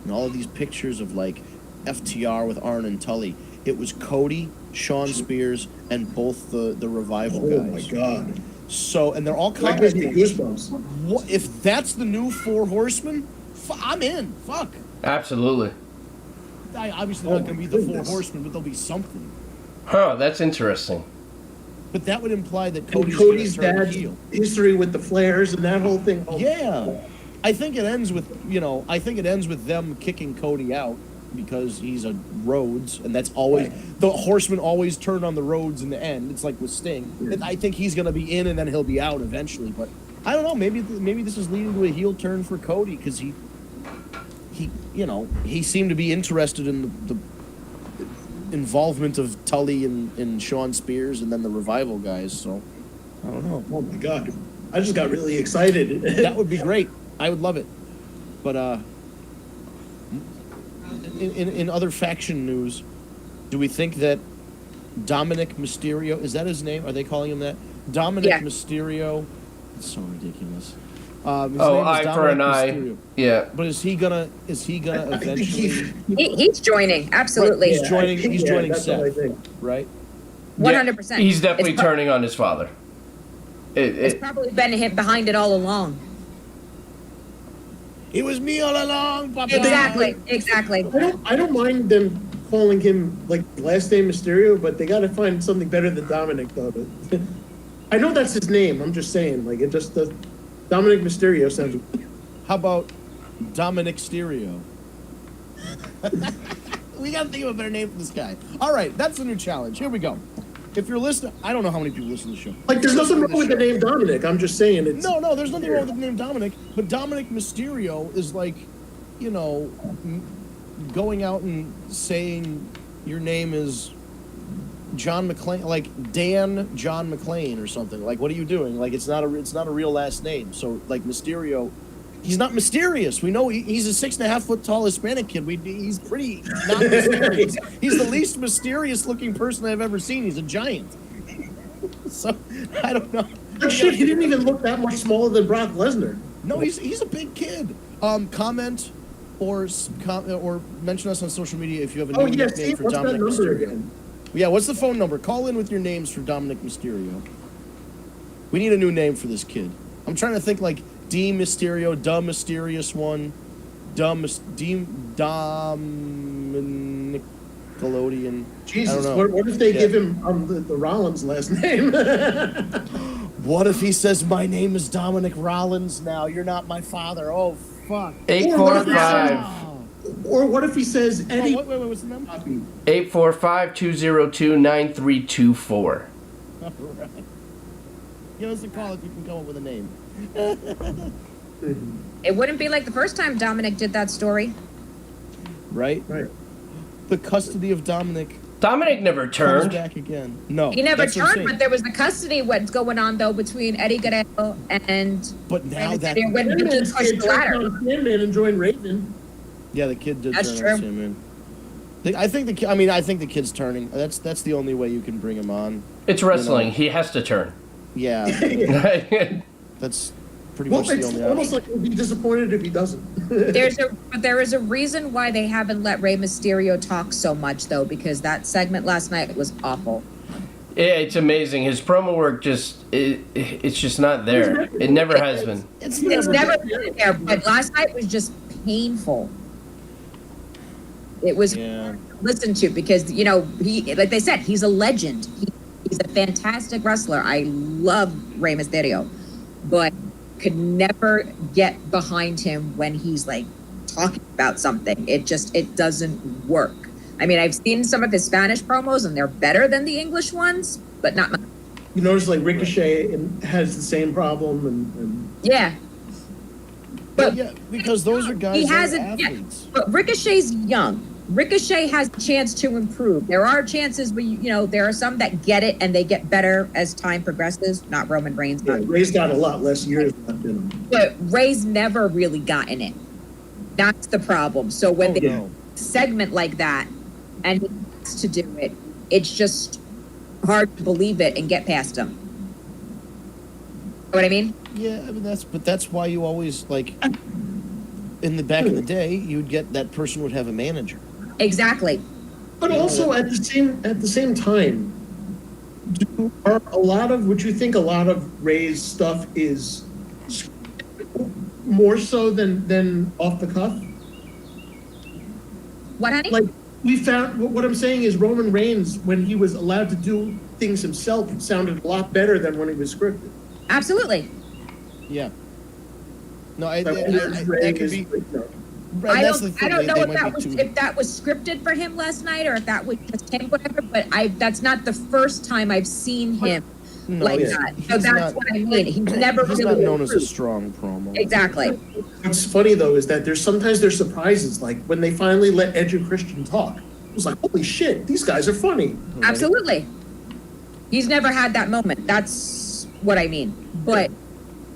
[SPEAKER 4] and all of these pictures of like FTR with Arn and Tully, it was Cody, Sean Spears, and both the Revival
[SPEAKER 2] Oh
[SPEAKER 4] guys.
[SPEAKER 2] my God.
[SPEAKER 4] So, and they're all
[SPEAKER 2] That gives me
[SPEAKER 4] commenting.
[SPEAKER 2] goosebumps.
[SPEAKER 4] What if that's the new Four Horsemen? I'm in. Fuck.
[SPEAKER 3] Absolutely.
[SPEAKER 4] Obviously
[SPEAKER 2] Oh
[SPEAKER 4] not gonna
[SPEAKER 2] my
[SPEAKER 4] be the Four
[SPEAKER 2] goodness.
[SPEAKER 4] Horsemen, but there'll be something.
[SPEAKER 3] Huh? That's interesting.
[SPEAKER 4] But that would imply that
[SPEAKER 2] And
[SPEAKER 4] Cody's
[SPEAKER 2] Cody's
[SPEAKER 4] gonna turn
[SPEAKER 2] dad's
[SPEAKER 4] heel.
[SPEAKER 2] history with the Flares and that whole thing. Oh,
[SPEAKER 4] Yeah, I think it ends with them kicking Cody out because he's a Rhodes, and that's always the Horsemen always turn on the Rhodes in the end. It's like with Sting.
[SPEAKER 2] Yeah.
[SPEAKER 4] And I think he's gonna be in, and then he'll be out eventually. But I don't know. Maybe this is leading to a heel turn for Cody because he seemed to be interested in the involvement of Tully and Sean Spears, and then the Revival guys. So I don't know.
[SPEAKER 2] Oh my God. I just got really excited.
[SPEAKER 4] That would be great. I would love it. But in other faction news, do we think that Dominic Mysterio, is that his name? Are they calling him that? Dominic
[SPEAKER 5] Yeah.
[SPEAKER 4] Mysterio. It's so ridiculous. His
[SPEAKER 3] Oh,
[SPEAKER 4] name is
[SPEAKER 3] eye for an
[SPEAKER 4] Dominic
[SPEAKER 3] eye.
[SPEAKER 4] Mysterio.
[SPEAKER 3] Yeah.
[SPEAKER 4] But is he gonna
[SPEAKER 2] I think
[SPEAKER 4] eventually?
[SPEAKER 5] He's joining. Absolutely.
[SPEAKER 4] He's joining- he's joining
[SPEAKER 2] that's what I
[SPEAKER 4] Seth.
[SPEAKER 2] think.
[SPEAKER 4] Right?
[SPEAKER 5] 100%.
[SPEAKER 3] He's definitely
[SPEAKER 5] It's
[SPEAKER 3] turning on his father.
[SPEAKER 5] It's probably been him behind it all along.
[SPEAKER 4] It was me all along, Papa.
[SPEAKER 5] Exactly.
[SPEAKER 2] I don't mind them calling him like last name Mysterio, but they got to find something better than Dominic though. I know that's his name. I'm just saying, like it just does. Dominic Mysterio sounds.
[SPEAKER 4] How about Dominic Stereo? We gotta think of a better name for this guy. All right, that's the new challenge. Here we go. If you're listening, I don't know how many people listen to the show.
[SPEAKER 2] Like there's nothing wrong with the name Dominic. I'm just saying it's.
[SPEAKER 4] No, there's nothing wrong with the name Dominic, but Dominic Mysterio is like, going out and saying your name is John McClane, like Dan John McClane or something. Like, what are you doing? Like, it's not a real last name. So, like, Mysterio, he's not mysterious. We know he's a 6.5 foot tall Hispanic kid. He's pretty not mysterious. He's the least mysterious looking person I've ever seen. He's a giant. So, I don't know.
[SPEAKER 2] But shit, he didn't even look that much smaller than Brock Lesnar.
[SPEAKER 4] No, he's a big kid. Comment or mention us on social media if you have a new nickname for
[SPEAKER 2] what's
[SPEAKER 4] Dominic
[SPEAKER 2] that number
[SPEAKER 4] Mysterio.
[SPEAKER 2] again?
[SPEAKER 4] Yeah, what's the phone number? Call in with your names for Dominic Mysterio. We need a new name for this kid. I'm trying to think like D Mysterio, dumb mysterious one, Dominic Nickelodeon.
[SPEAKER 2] Jesus, what if they give him the Rollins last name?
[SPEAKER 4] What if he says, my name is Dominic Rollins now, you're not my father? Oh, fuck.
[SPEAKER 3] 845.
[SPEAKER 2] Or what if he says Eddie?
[SPEAKER 4] Wait, what's the number?
[SPEAKER 3] 845-202-9324.
[SPEAKER 4] All right. Give us a call if you can come up with a name.
[SPEAKER 5] It wouldn't be like the first time Dominic did that story.
[SPEAKER 4] Right?
[SPEAKER 2] Right.
[SPEAKER 4] The custody of Dominic
[SPEAKER 3] Dominic never
[SPEAKER 4] comes
[SPEAKER 3] turned.
[SPEAKER 4] back again. No.
[SPEAKER 5] He never
[SPEAKER 4] that's what I'm
[SPEAKER 5] turned,
[SPEAKER 4] saying.
[SPEAKER 5] but there was the custody what's going on though between Eddie Guerrero and.
[SPEAKER 4] But now that
[SPEAKER 5] when he pushed the ladder.
[SPEAKER 2] Sandman and joined Raven.
[SPEAKER 4] yeah, the kid did
[SPEAKER 5] That's
[SPEAKER 4] turn on
[SPEAKER 5] true.
[SPEAKER 4] Sandman. I think the kid's turning. That's the only way you can bring him on.
[SPEAKER 3] It's wrestling.
[SPEAKER 4] You know?
[SPEAKER 3] He has to turn.
[SPEAKER 4] Yeah, that's pretty
[SPEAKER 2] Well,
[SPEAKER 4] much the
[SPEAKER 2] it's
[SPEAKER 4] only
[SPEAKER 2] almost
[SPEAKER 4] option.
[SPEAKER 2] like we'll be disappointed if he doesn't.
[SPEAKER 5] There is a reason why they haven't let Rey Mysterio talk so much though, because that segment last night was awful.
[SPEAKER 3] It's amazing. His promo work it's just not there. It never has been.
[SPEAKER 5] It's never been there, but last night was just painful. It was
[SPEAKER 4] Yeah.
[SPEAKER 5] listened to because he, like they said, he's a legend. He's a fantastic wrestler. I love Rey Mysterio, but could never get behind him when he's like talking about something. It doesn't work. I mean, I've seen some of his Spanish promos and they're better than the English ones, but not much.
[SPEAKER 2] You notice like Ricochet has the same problem and
[SPEAKER 5] Yeah. But
[SPEAKER 4] Yeah, because those are guys
[SPEAKER 5] he
[SPEAKER 4] that are
[SPEAKER 5] hasn't. Yeah,
[SPEAKER 4] athletes.
[SPEAKER 5] but Ricochet's young. Ricochet has a chance to improve. There are chances where there are some that get it and they get better as time progresses. Not Roman Reigns,
[SPEAKER 2] yeah, Ray's got a lot less years left in him.
[SPEAKER 5] but Ray's never really gotten it. That's the problem. So when they
[SPEAKER 4] No.
[SPEAKER 5] segment like that and he has to do it, it's just hard to believe it and get past him. Know what I mean?
[SPEAKER 4] Yeah, I mean that's why you always like in the back of the day you'd get that person would have a manager.
[SPEAKER 5] Exactly.
[SPEAKER 2] But also at the same time, would you think a lot of Ray's stuff is more so than off the cuff?
[SPEAKER 5] What, honey?
[SPEAKER 2] Like we found what I'm saying is Roman Reigns, when he was allowed to do things himself, sounded a lot better than when he was scripted.
[SPEAKER 5] Absolutely.
[SPEAKER 4] Yeah. No, that could be. Right,
[SPEAKER 5] I
[SPEAKER 4] that's the
[SPEAKER 5] don't
[SPEAKER 4] thing,
[SPEAKER 5] know
[SPEAKER 4] they
[SPEAKER 5] if
[SPEAKER 4] might
[SPEAKER 5] that
[SPEAKER 4] be
[SPEAKER 5] was
[SPEAKER 4] too-
[SPEAKER 5] if that was scripted for him last night or if that was just him, whatever. But that's not the first time I've seen him
[SPEAKER 4] No,
[SPEAKER 5] like
[SPEAKER 4] he's-
[SPEAKER 5] that. So
[SPEAKER 4] he's
[SPEAKER 5] that's
[SPEAKER 4] not-
[SPEAKER 5] what I mean. He's never
[SPEAKER 4] He's
[SPEAKER 5] really
[SPEAKER 4] not known as a
[SPEAKER 5] improved.
[SPEAKER 4] strong promo.
[SPEAKER 5] Exactly.
[SPEAKER 2] What's funny though is that there's surprises, like when they finally let Edge and Christian talk. It was like, holy shit, these guys are funny.
[SPEAKER 5] Absolutely. He's never had that moment. That's what I mean. But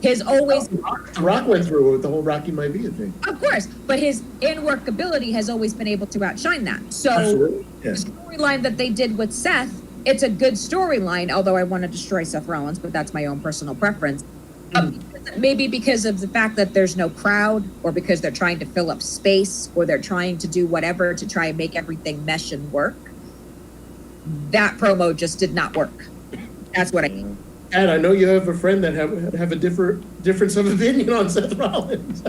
[SPEAKER 5] his always,
[SPEAKER 2] The Rock went through it with the whole Rocky Maivia thing.
[SPEAKER 5] of course, but his in-work ability has always been able to outshine that. So
[SPEAKER 2] Absolutely. Yeah.
[SPEAKER 5] the storyline that they did with Seth, it's a good storyline, although I want to destroy Seth Rollins, but that's my own personal preference. Maybe because of the fact that there's no crowd, or because they're trying to fill up space, or they're trying to do whatever to try and make everything mesh and work. That promo just did not work. That's what I mean.
[SPEAKER 2] And I know you have a friend that have a difference of opinion on Seth Rollins.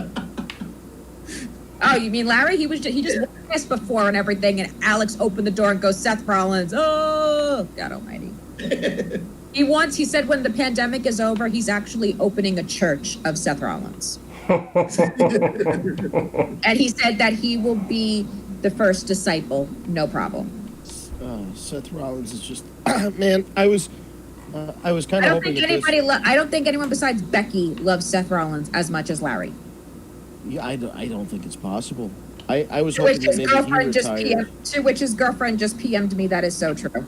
[SPEAKER 5] Oh, you mean Larry? He just pissed before and everything, and Alex opened the door and goes, Seth Rollins. Oh, God almighty. He said when the pandemic is over, he's actually opening a church of Seth Rollins. And he said that he will be the first disciple, no problem.
[SPEAKER 4] Seth Rollins is just man. I was kind
[SPEAKER 5] I
[SPEAKER 4] of
[SPEAKER 5] don't
[SPEAKER 4] hoping
[SPEAKER 5] think I don't think anyone besides Becky loves Seth Rollins as much as Larry.
[SPEAKER 4] Yeah, I don't think it's possible. I was
[SPEAKER 5] To
[SPEAKER 4] hoping
[SPEAKER 5] which
[SPEAKER 4] that
[SPEAKER 5] his
[SPEAKER 4] maybe
[SPEAKER 5] girlfriend
[SPEAKER 4] he
[SPEAKER 5] just
[SPEAKER 4] retired.
[SPEAKER 5] to which his girlfriend just PM'd me. That is so true.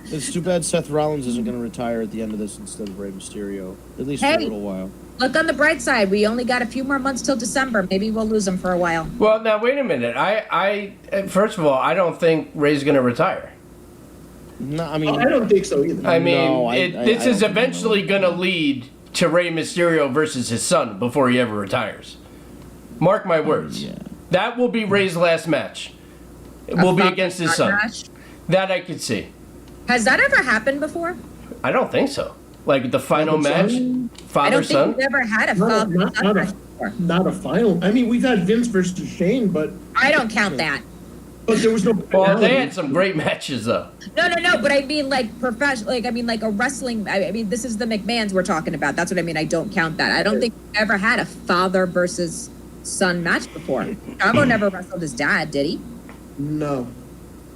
[SPEAKER 4] It's too bad Seth Rollins isn't going to retire at the end of this instead of Rey Mysterio, at least for a
[SPEAKER 5] Hey.
[SPEAKER 4] little while.
[SPEAKER 5] Look on the bright side. We only got a few more months till December. Maybe we'll lose him for a while.
[SPEAKER 3] Well, now wait a minute. I first of all, I don't think Ray's going to retire.
[SPEAKER 4] No, I mean,
[SPEAKER 2] I don't think so either.
[SPEAKER 3] I mean,
[SPEAKER 4] No,
[SPEAKER 3] this
[SPEAKER 4] I
[SPEAKER 3] is
[SPEAKER 4] don't think
[SPEAKER 3] eventually
[SPEAKER 4] so.
[SPEAKER 3] going to lead to Rey Mysterio versus his son before he ever retires. Mark my words.
[SPEAKER 4] yeah.
[SPEAKER 3] That will be Ray's last match. It will be against his son.
[SPEAKER 5] Match.
[SPEAKER 3] That I could see.
[SPEAKER 5] Has that ever happened before?
[SPEAKER 3] I don't think so. Like the final
[SPEAKER 2] Father,
[SPEAKER 3] match,
[SPEAKER 2] son?
[SPEAKER 5] I
[SPEAKER 3] father
[SPEAKER 5] don't think
[SPEAKER 3] son.
[SPEAKER 5] we've ever had a
[SPEAKER 2] Not a-
[SPEAKER 5] father
[SPEAKER 2] not-
[SPEAKER 5] son
[SPEAKER 2] not a-
[SPEAKER 5] match before.
[SPEAKER 2] Not a final. I mean, we've had Vince versus Shane, but
[SPEAKER 5] I don't count that.
[SPEAKER 2] there was no.
[SPEAKER 3] Well, they
[SPEAKER 2] finality.
[SPEAKER 3] had some great matches though.
[SPEAKER 5] No. But I mean, like professional. Like I mean, like a wrestling. I mean, this is the McMahons we're talking about. That's what I mean. I don't count that. I don't think we've ever had a father versus son match before. Chavo never wrestled his dad, did he?
[SPEAKER 2] No.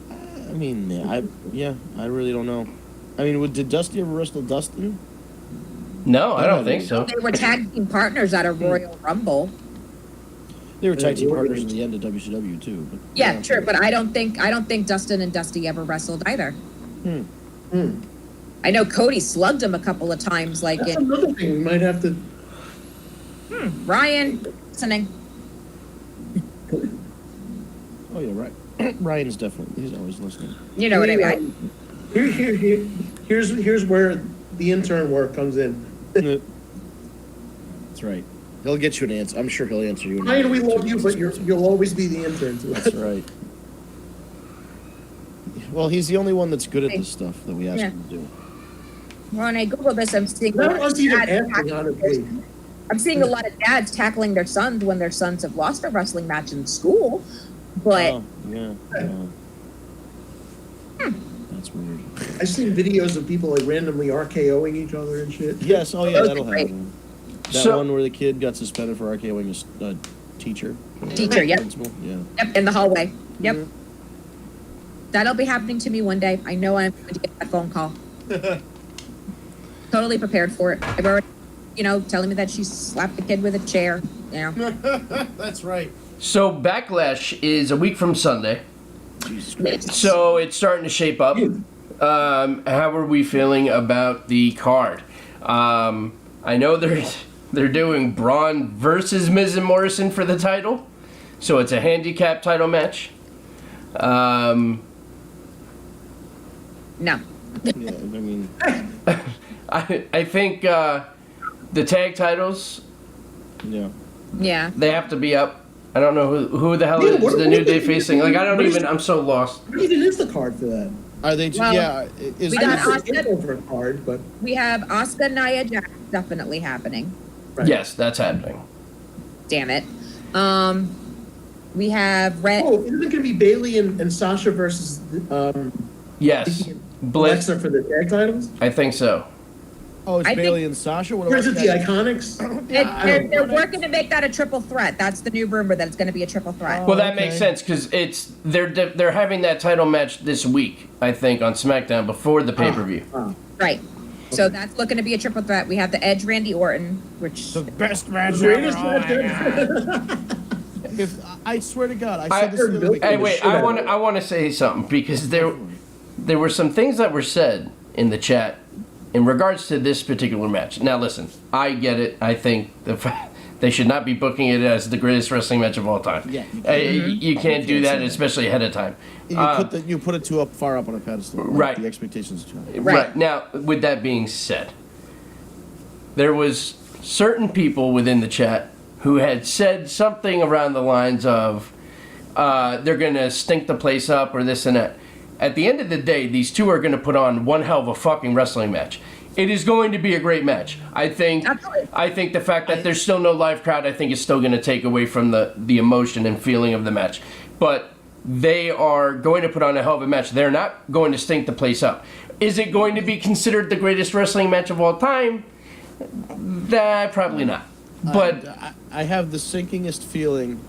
[SPEAKER 4] I mean, I really don't know. I mean, did Dusty ever wrestle Dustin?
[SPEAKER 3] No, I don't think so.
[SPEAKER 5] They were tag team partners at a Royal Rumble.
[SPEAKER 4] They were tag team
[SPEAKER 2] Yeah,
[SPEAKER 4] partners in the end of WCW too. But,
[SPEAKER 5] Yeah, true. But I don't think Dustin and Dusty ever wrestled either. I know Cody slugged him a couple of times. Like
[SPEAKER 2] That's
[SPEAKER 5] in
[SPEAKER 2] another thing we might have to.
[SPEAKER 5] Ryan listening.
[SPEAKER 4] Oh yeah, right. Ryan's definitely. He's always listening.
[SPEAKER 5] You know what I mean?
[SPEAKER 2] Here's where the intern work comes in.
[SPEAKER 4] That's right. He'll get you an answer. I'm sure he'll answer you.
[SPEAKER 2] Ryan, we love you, but you'll always be the intern to us.
[SPEAKER 4] That's right. Well, he's the only one that's good at this stuff that we ask him to do.
[SPEAKER 5] When I Google this, I'm seeing
[SPEAKER 2] None of us even asking,
[SPEAKER 5] tackling
[SPEAKER 2] honestly.
[SPEAKER 5] I'm seeing a lot of dads tackling their sons when their sons have lost a wrestling match in school. But
[SPEAKER 4] Oh, yeah. That's weird.
[SPEAKER 2] I've seen videos of people like randomly RKOing each other and shit.
[SPEAKER 4] Yes. Oh yeah,
[SPEAKER 5] Those
[SPEAKER 4] that'll
[SPEAKER 5] are great.
[SPEAKER 4] happen. That
[SPEAKER 3] So-
[SPEAKER 4] one where the kid got suspended for RKOing a teacher.
[SPEAKER 5] Teacher, yep.
[SPEAKER 4] Principal, yeah.
[SPEAKER 5] Yep, in the hallway. Yep. That'll be happening to me one day. I know I'm going to get that phone call. Totally prepared for it. I've already, telling me that she slapped the kid with a chair.
[SPEAKER 4] That's right.
[SPEAKER 3] So Backlash is a week from Sunday.
[SPEAKER 4] Jesus Christ.
[SPEAKER 3] So it's starting to shape up. How are we feeling about the card? I know they're doing Braun versus Miz and Morrison for the title, so it's a handicap title match.
[SPEAKER 5] No.
[SPEAKER 4] Yeah, I mean,
[SPEAKER 3] I think the tag titles
[SPEAKER 4] yeah.
[SPEAKER 5] Yeah.
[SPEAKER 3] they have to be up. I don't know who the hell
[SPEAKER 2] Yeah,
[SPEAKER 3] is
[SPEAKER 2] what-
[SPEAKER 3] the
[SPEAKER 2] what
[SPEAKER 3] New
[SPEAKER 2] is
[SPEAKER 3] Day
[SPEAKER 2] the-
[SPEAKER 3] facing. Like I don't
[SPEAKER 2] what is-
[SPEAKER 3] even. I'm so lost.
[SPEAKER 2] What even is the card for that?
[SPEAKER 4] Are they?
[SPEAKER 5] Well,
[SPEAKER 4] yeah. Is
[SPEAKER 5] we
[SPEAKER 2] I
[SPEAKER 5] got
[SPEAKER 2] just
[SPEAKER 5] Asuka-
[SPEAKER 2] forget over a card, but
[SPEAKER 5] We have Asuka Nia Jax definitely happening.
[SPEAKER 2] right.
[SPEAKER 3] Yes, that's happening.
[SPEAKER 5] Damn it. We have Red.
[SPEAKER 2] Oh, isn't it going to be Bailey and Sasha versus
[SPEAKER 3] Yes,
[SPEAKER 2] Becky and
[SPEAKER 3] Bliss.
[SPEAKER 2] Alexa for the tag titles?
[SPEAKER 3] I think so.
[SPEAKER 4] Oh, it's
[SPEAKER 5] I
[SPEAKER 4] Bailey
[SPEAKER 5] think-
[SPEAKER 4] and Sasha. What
[SPEAKER 2] Or is
[SPEAKER 4] about
[SPEAKER 2] it the
[SPEAKER 4] that?
[SPEAKER 2] Iconics?
[SPEAKER 5] They're working to make that a triple threat. That's the new rumor that it's going to be a triple threat.
[SPEAKER 3] Well, that
[SPEAKER 4] okay.
[SPEAKER 3] makes sense because they're having that title match this week. I think on SmackDown before the pay per view.
[SPEAKER 5] Right. So that's looking to be a triple threat. We have the Edge Randy Orton, which
[SPEAKER 4] The best match
[SPEAKER 2] Greatest
[SPEAKER 4] ever.
[SPEAKER 2] match ever.
[SPEAKER 4] If I swear to God, I said this the other week.
[SPEAKER 3] Hey, wait! I
[SPEAKER 2] shit
[SPEAKER 3] want
[SPEAKER 2] out of
[SPEAKER 3] I want to say something because there were some things that were said in the chat in regards to this particular match. Now, listen, I get it. I think they should not be booking it as the greatest wrestling match of all time.
[SPEAKER 4] Yeah,
[SPEAKER 3] You can't do that, especially ahead of time.
[SPEAKER 4] You put it too far up on a pedestal. Like,
[SPEAKER 3] Right.
[SPEAKER 4] The expectations too high.
[SPEAKER 5] Right.
[SPEAKER 3] Now, with that being said, there was certain people within the chat who had said something around the lines of they're going to stink the place up or this and that. At the end of the day, these two are going to put on one hell of a fucking wrestling match. It is going to be a great match. I think the fact that there's still no live crowd, I think is still going to take away from the emotion and feeling of the match. But they are going to put on a hell of a match. They're not going to stink the place up. Is it going to be considered the greatest wrestling match of all time? Probably not. But
[SPEAKER 4] I have the sinkingest feeling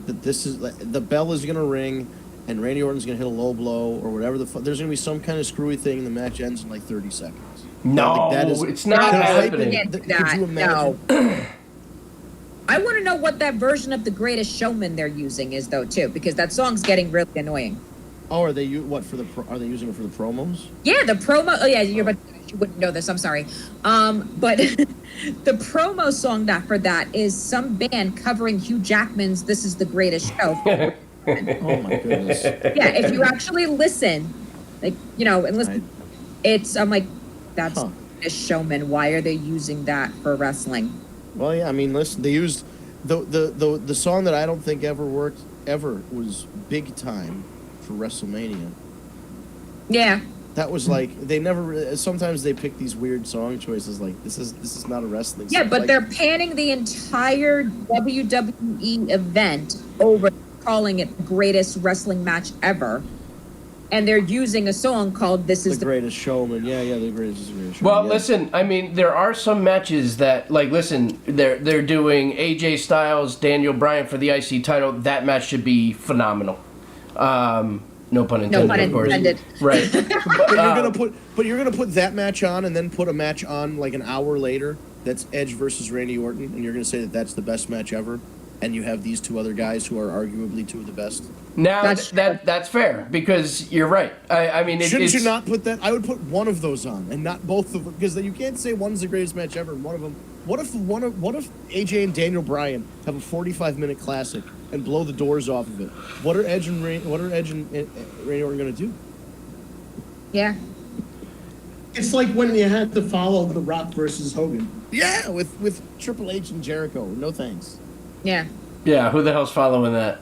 [SPEAKER 4] that this is the bell is gonna ring, and Randy Orton's gonna hit a low blow or whatever there's gonna be some kind of screwy thing, and the match ends in like 30 seconds.
[SPEAKER 3] no,
[SPEAKER 4] Like, that is-
[SPEAKER 3] it's not
[SPEAKER 4] they're
[SPEAKER 3] happening.
[SPEAKER 4] hyping-
[SPEAKER 5] Can't do
[SPEAKER 4] could you
[SPEAKER 5] that.
[SPEAKER 4] imagine?
[SPEAKER 5] No. I want to know what that version of The Greatest Showman they're using is, though, too, because that song's getting really annoying.
[SPEAKER 4] Oh, are they are they using it for the promos?
[SPEAKER 5] Yeah, the promo. Oh, yeah, you wouldn't know this. I'm sorry. But the promo song for that is some band covering Hugh Jackman's "This Is the Greatest Show."
[SPEAKER 4] Oh my goodness.
[SPEAKER 5] Yeah, if you actually listen, like, and listen, I'm like, that's a showman. Why are they using that for wrestling?
[SPEAKER 4] Well, yeah, I mean, listen, they used the song that I don't think ever worked was Big Time for WrestleMania.
[SPEAKER 5] Yeah.
[SPEAKER 4] That was like sometimes they pick these weird song choices like this is not a wrestling
[SPEAKER 5] Yeah,
[SPEAKER 4] song.
[SPEAKER 5] but
[SPEAKER 4] like,
[SPEAKER 5] they're panning the entire WWE event over, calling it the greatest wrestling match ever. And they're using a song called "This Is
[SPEAKER 4] the Greatest Showman." Yeah, the greatest showman.
[SPEAKER 3] Well,
[SPEAKER 4] yeah.
[SPEAKER 3] listen, I mean, there are some matches that, like, listen, they're doing AJ Styles, Daniel Bryan for the IC title. That match should be phenomenal. No pun intended,
[SPEAKER 5] No pun
[SPEAKER 3] of course.
[SPEAKER 5] intended.
[SPEAKER 3] Right.
[SPEAKER 4] But you're gonna put that match on and then put a match on like an hour later that's Edge versus Randy Orton, and you're gonna say that that's the best match ever, and you have these two other guys who are arguably two of the best.
[SPEAKER 3] Now
[SPEAKER 5] That's
[SPEAKER 3] that's fair because you're right. I mean,
[SPEAKER 4] Shouldn't you not put that? I would put one of those on and not both of them, because you can't say one's the greatest match ever and one of them. What if AJ and Daniel Bryan have a 45-minute classic and blow the doors off of it? What are Edge and Randy Orton gonna do?
[SPEAKER 5] Yeah.
[SPEAKER 2] It's like when you had to follow The Rock versus Hogan.
[SPEAKER 4] Yeah, with Triple H and Jericho. No thanks.
[SPEAKER 5] Yeah.
[SPEAKER 3] Yeah, who the hell's following that?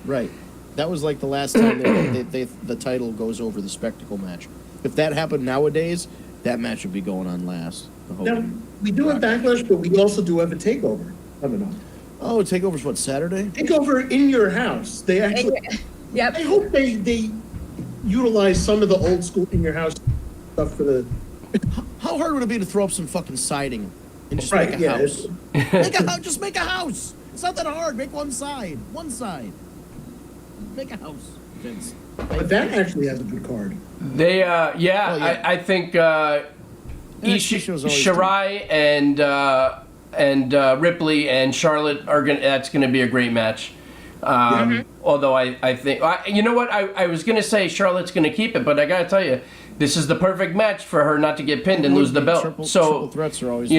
[SPEAKER 4] Right. That was like the last time the title goes over the spectacle match. If that happened nowadays, that match would be going on last.
[SPEAKER 2] Now, we do have Backlash, but we also do have a takeover coming up.
[SPEAKER 4] Oh, Takeover's what, Saturday?
[SPEAKER 2] Takeover in your house. They actually.
[SPEAKER 5] Yep.
[SPEAKER 2] I hope they utilize some of the old school in your house stuff for the.
[SPEAKER 4] How hard would it be to throw up some fucking siding and just
[SPEAKER 2] Right,
[SPEAKER 4] make a
[SPEAKER 2] yeah,
[SPEAKER 4] house? Just make a house. It's not that hard. Make one side. Make a house, Vince.
[SPEAKER 2] But that actually has a good card.
[SPEAKER 3] They,
[SPEAKER 4] yeah.
[SPEAKER 3] I think
[SPEAKER 4] shows always
[SPEAKER 3] Shirai and Ripley and Charlotte that's gonna be a great match. Although I think you know what, I was gonna say Charlotte's gonna keep it, but I gotta tell you, this is the perfect match for her not to get pinned and lose the belt.
[SPEAKER 4] Triple threats are always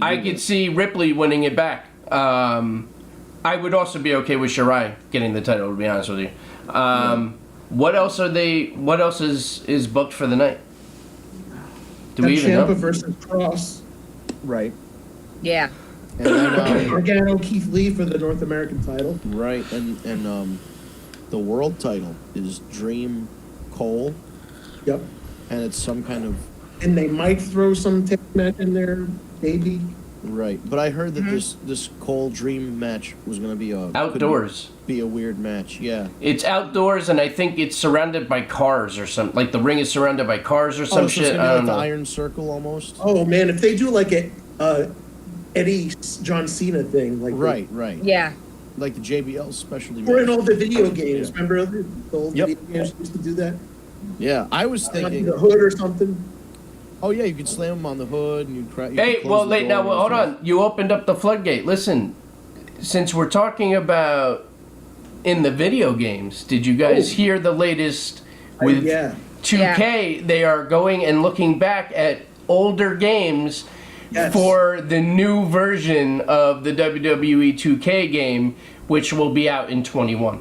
[SPEAKER 3] I could see Ripley winning it back. I would also be okay with Shirai getting the title, to be honest with you. What else is booked for the night? Do we even know?
[SPEAKER 2] Ciampa versus Cross.
[SPEAKER 4] Right.
[SPEAKER 5] Yeah.
[SPEAKER 4] And then,
[SPEAKER 2] Gargano, Keith Lee for the North American title.
[SPEAKER 4] right, and the world title is Dream Cole,
[SPEAKER 2] Yep.
[SPEAKER 4] and it's some kind of
[SPEAKER 2] And they might throw some tag match in there, maybe.
[SPEAKER 4] right. But I heard that this Cole Dream match was going to be
[SPEAKER 3] Outdoors.
[SPEAKER 4] be a weird match. Yeah.
[SPEAKER 3] It's outdoors, and I think it's surrounded by cars or something. Like the ring is surrounded by cars or some
[SPEAKER 4] So it's
[SPEAKER 3] shit.
[SPEAKER 4] gonna be
[SPEAKER 3] I
[SPEAKER 4] like
[SPEAKER 3] don't
[SPEAKER 4] the
[SPEAKER 3] know.
[SPEAKER 4] Iron Circle almost.
[SPEAKER 2] Oh man, if they do like a Eddie John Cena thing, like
[SPEAKER 4] Right.
[SPEAKER 5] Yeah.
[SPEAKER 4] Like the JBL specialty
[SPEAKER 2] Or in
[SPEAKER 4] match.
[SPEAKER 2] all the video games, remember the old
[SPEAKER 4] Yep.
[SPEAKER 2] video games used to do that?
[SPEAKER 4] Yeah, I was thinking.
[SPEAKER 2] The hood or something.
[SPEAKER 4] Oh yeah, you could slam them on the hood and you'd crack.
[SPEAKER 3] Hey, well, hold on. You opened up the floodgate. Listen, since we're talking about in the video games, did you guys hear the latest with
[SPEAKER 2] Yeah.
[SPEAKER 3] 2K? They are going and looking back at older games
[SPEAKER 2] Yes.
[SPEAKER 3] for the new version of the WWE 2K game, which will be out in 21.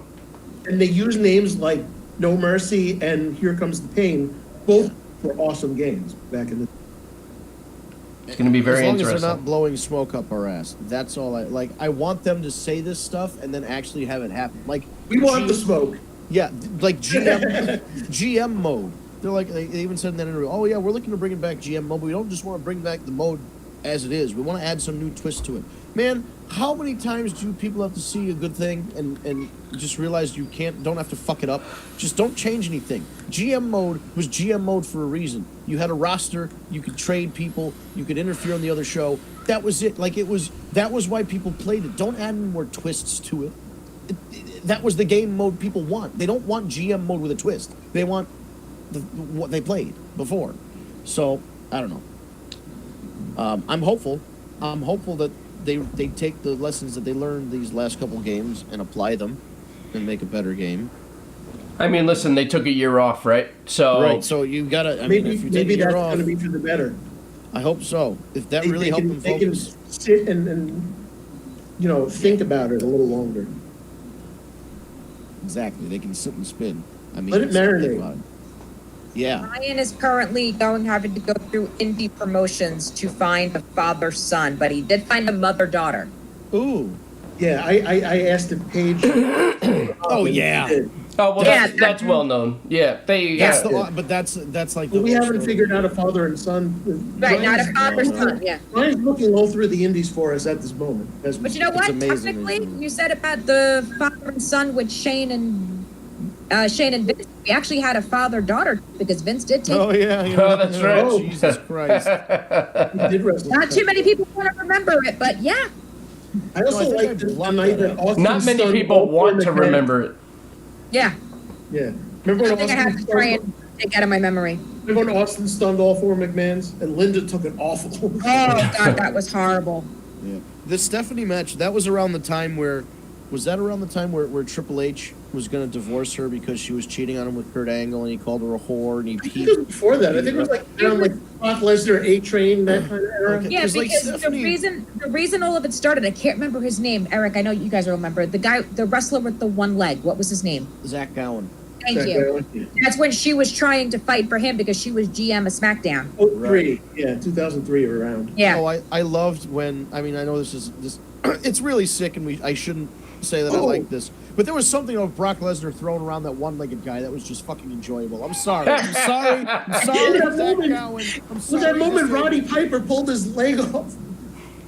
[SPEAKER 2] And they use names like No Mercy and Here Comes the Pain, both were awesome games back in the.
[SPEAKER 3] It's going to be very
[SPEAKER 4] as long
[SPEAKER 3] interesting.
[SPEAKER 4] as they're not blowing smoke up our ass. That's all I like. I want them to say this stuff and then actually have it happen. Like
[SPEAKER 2] We want the smoke.
[SPEAKER 4] Yeah, like GM mode. They're like they even said in that interview. Oh yeah, we're looking to bring back GM mode. But we don't just want to bring back the mode as it is. We want to add some new twist to it. Man, how many times do people have to see a good thing and just realize you don't have to fuck it up? Just don't change anything. GM mode was GM mode for a reason. You had a roster, you could trade people, you could interfere on the other show. That was it. That was why people played it. Don't add any more twists to it. That was the game mode people want. They don't want GM mode with a twist. They want what they played before. So, I don't know. I'm hopeful. I'm hopeful that they take the lessons that they learned these last couple games and apply them and make a better game.
[SPEAKER 3] I mean, listen, they took a year off, right? So
[SPEAKER 4] Right, so you gotta. I mean, if you take
[SPEAKER 2] maybe
[SPEAKER 4] a year
[SPEAKER 2] that's
[SPEAKER 4] off,
[SPEAKER 2] going to be for the better.
[SPEAKER 4] I hope so. If that
[SPEAKER 2] They-
[SPEAKER 4] really
[SPEAKER 2] they
[SPEAKER 4] helped
[SPEAKER 2] can-
[SPEAKER 4] them
[SPEAKER 2] they can
[SPEAKER 4] focus.
[SPEAKER 2] sit and think about it a little longer.
[SPEAKER 4] Exactly, they can sit and spin. I mean,
[SPEAKER 2] Let it
[SPEAKER 4] that's the thing
[SPEAKER 2] marinate.
[SPEAKER 4] about it. Yeah.
[SPEAKER 5] Ryan is currently having to go through indie promotions to find a father-son, but he did find a mother-daughter.
[SPEAKER 4] Ooh.
[SPEAKER 2] Yeah, I asked if Paige.
[SPEAKER 4] Oh yeah.
[SPEAKER 3] oh well,
[SPEAKER 5] Yeah,
[SPEAKER 3] that's well known. Yeah, they.
[SPEAKER 4] That's
[SPEAKER 3] Yeah.
[SPEAKER 4] but that's like.
[SPEAKER 2] But we
[SPEAKER 4] the
[SPEAKER 2] haven't
[SPEAKER 4] story.
[SPEAKER 2] figured out a father and son.
[SPEAKER 5] Right, not a
[SPEAKER 2] Ryan's-
[SPEAKER 5] father-son, yeah.
[SPEAKER 2] Ryan's looking all through the indies for us at this moment. as we
[SPEAKER 5] But you know
[SPEAKER 2] speak.
[SPEAKER 5] what?
[SPEAKER 4] amazing,
[SPEAKER 5] Technically,
[SPEAKER 4] isn't it?
[SPEAKER 5] you said about the father and son with Shane and Vince. We actually had a father-daughter because Vince did take.
[SPEAKER 4] Oh yeah.
[SPEAKER 3] Oh, that's right.
[SPEAKER 4] Oh, Jesus Christ.
[SPEAKER 2] He did wrestle.
[SPEAKER 5] Not too many people want to remember it, but yeah.
[SPEAKER 2] I also
[SPEAKER 4] No, I think
[SPEAKER 2] like
[SPEAKER 4] I
[SPEAKER 2] the
[SPEAKER 4] blocked
[SPEAKER 2] night
[SPEAKER 4] that
[SPEAKER 2] that
[SPEAKER 4] out.
[SPEAKER 2] Austin
[SPEAKER 3] Not many
[SPEAKER 2] stunned
[SPEAKER 3] people
[SPEAKER 2] all
[SPEAKER 3] want to
[SPEAKER 2] four McMahon.
[SPEAKER 3] remember it.
[SPEAKER 5] Yeah.
[SPEAKER 2] Yeah. Remember
[SPEAKER 5] I
[SPEAKER 2] when
[SPEAKER 5] think I have
[SPEAKER 2] Austin
[SPEAKER 5] to try
[SPEAKER 2] stunned,
[SPEAKER 5] and take out of my memory.
[SPEAKER 2] remember when Austin stunned all four McMahons and Linda took an awful.
[SPEAKER 5] Oh, God, that was horrible.
[SPEAKER 4] Yeah. The Stephanie match, that was around the time where where Triple H was going to divorce her because she was cheating on him with Kurt Angle and he called her a whore and
[SPEAKER 2] I think it was before that. I think it was like around like Brock Lesnar, A-Train, that kind of era.
[SPEAKER 4] Okay.
[SPEAKER 5] Yeah,
[SPEAKER 4] 'Cause, like,
[SPEAKER 5] because
[SPEAKER 4] Stephanie-
[SPEAKER 5] the reason all of it started, I can't remember his name. Eric, I know you guys will remember. The wrestler with the one leg. What was his name?
[SPEAKER 4] Zach Gowen.
[SPEAKER 5] Thank you. That's when she was trying to fight for him because she was GM of SmackDown.
[SPEAKER 2] Oh, three. Yeah, 2003 around.
[SPEAKER 5] Yeah.
[SPEAKER 4] Oh, I loved when, I mean, I know this it's really sick and I shouldn't say that I like this, but there was something of Brock Lesnar throwing around that one-legged guy that was just fucking enjoyable. I'm sorry,
[SPEAKER 2] that
[SPEAKER 4] Zach
[SPEAKER 2] moment-
[SPEAKER 4] Gowen. I'm
[SPEAKER 2] Was
[SPEAKER 4] sorry.
[SPEAKER 2] that moment
[SPEAKER 4] to say-
[SPEAKER 2] Roddy Piper pulled his leg off?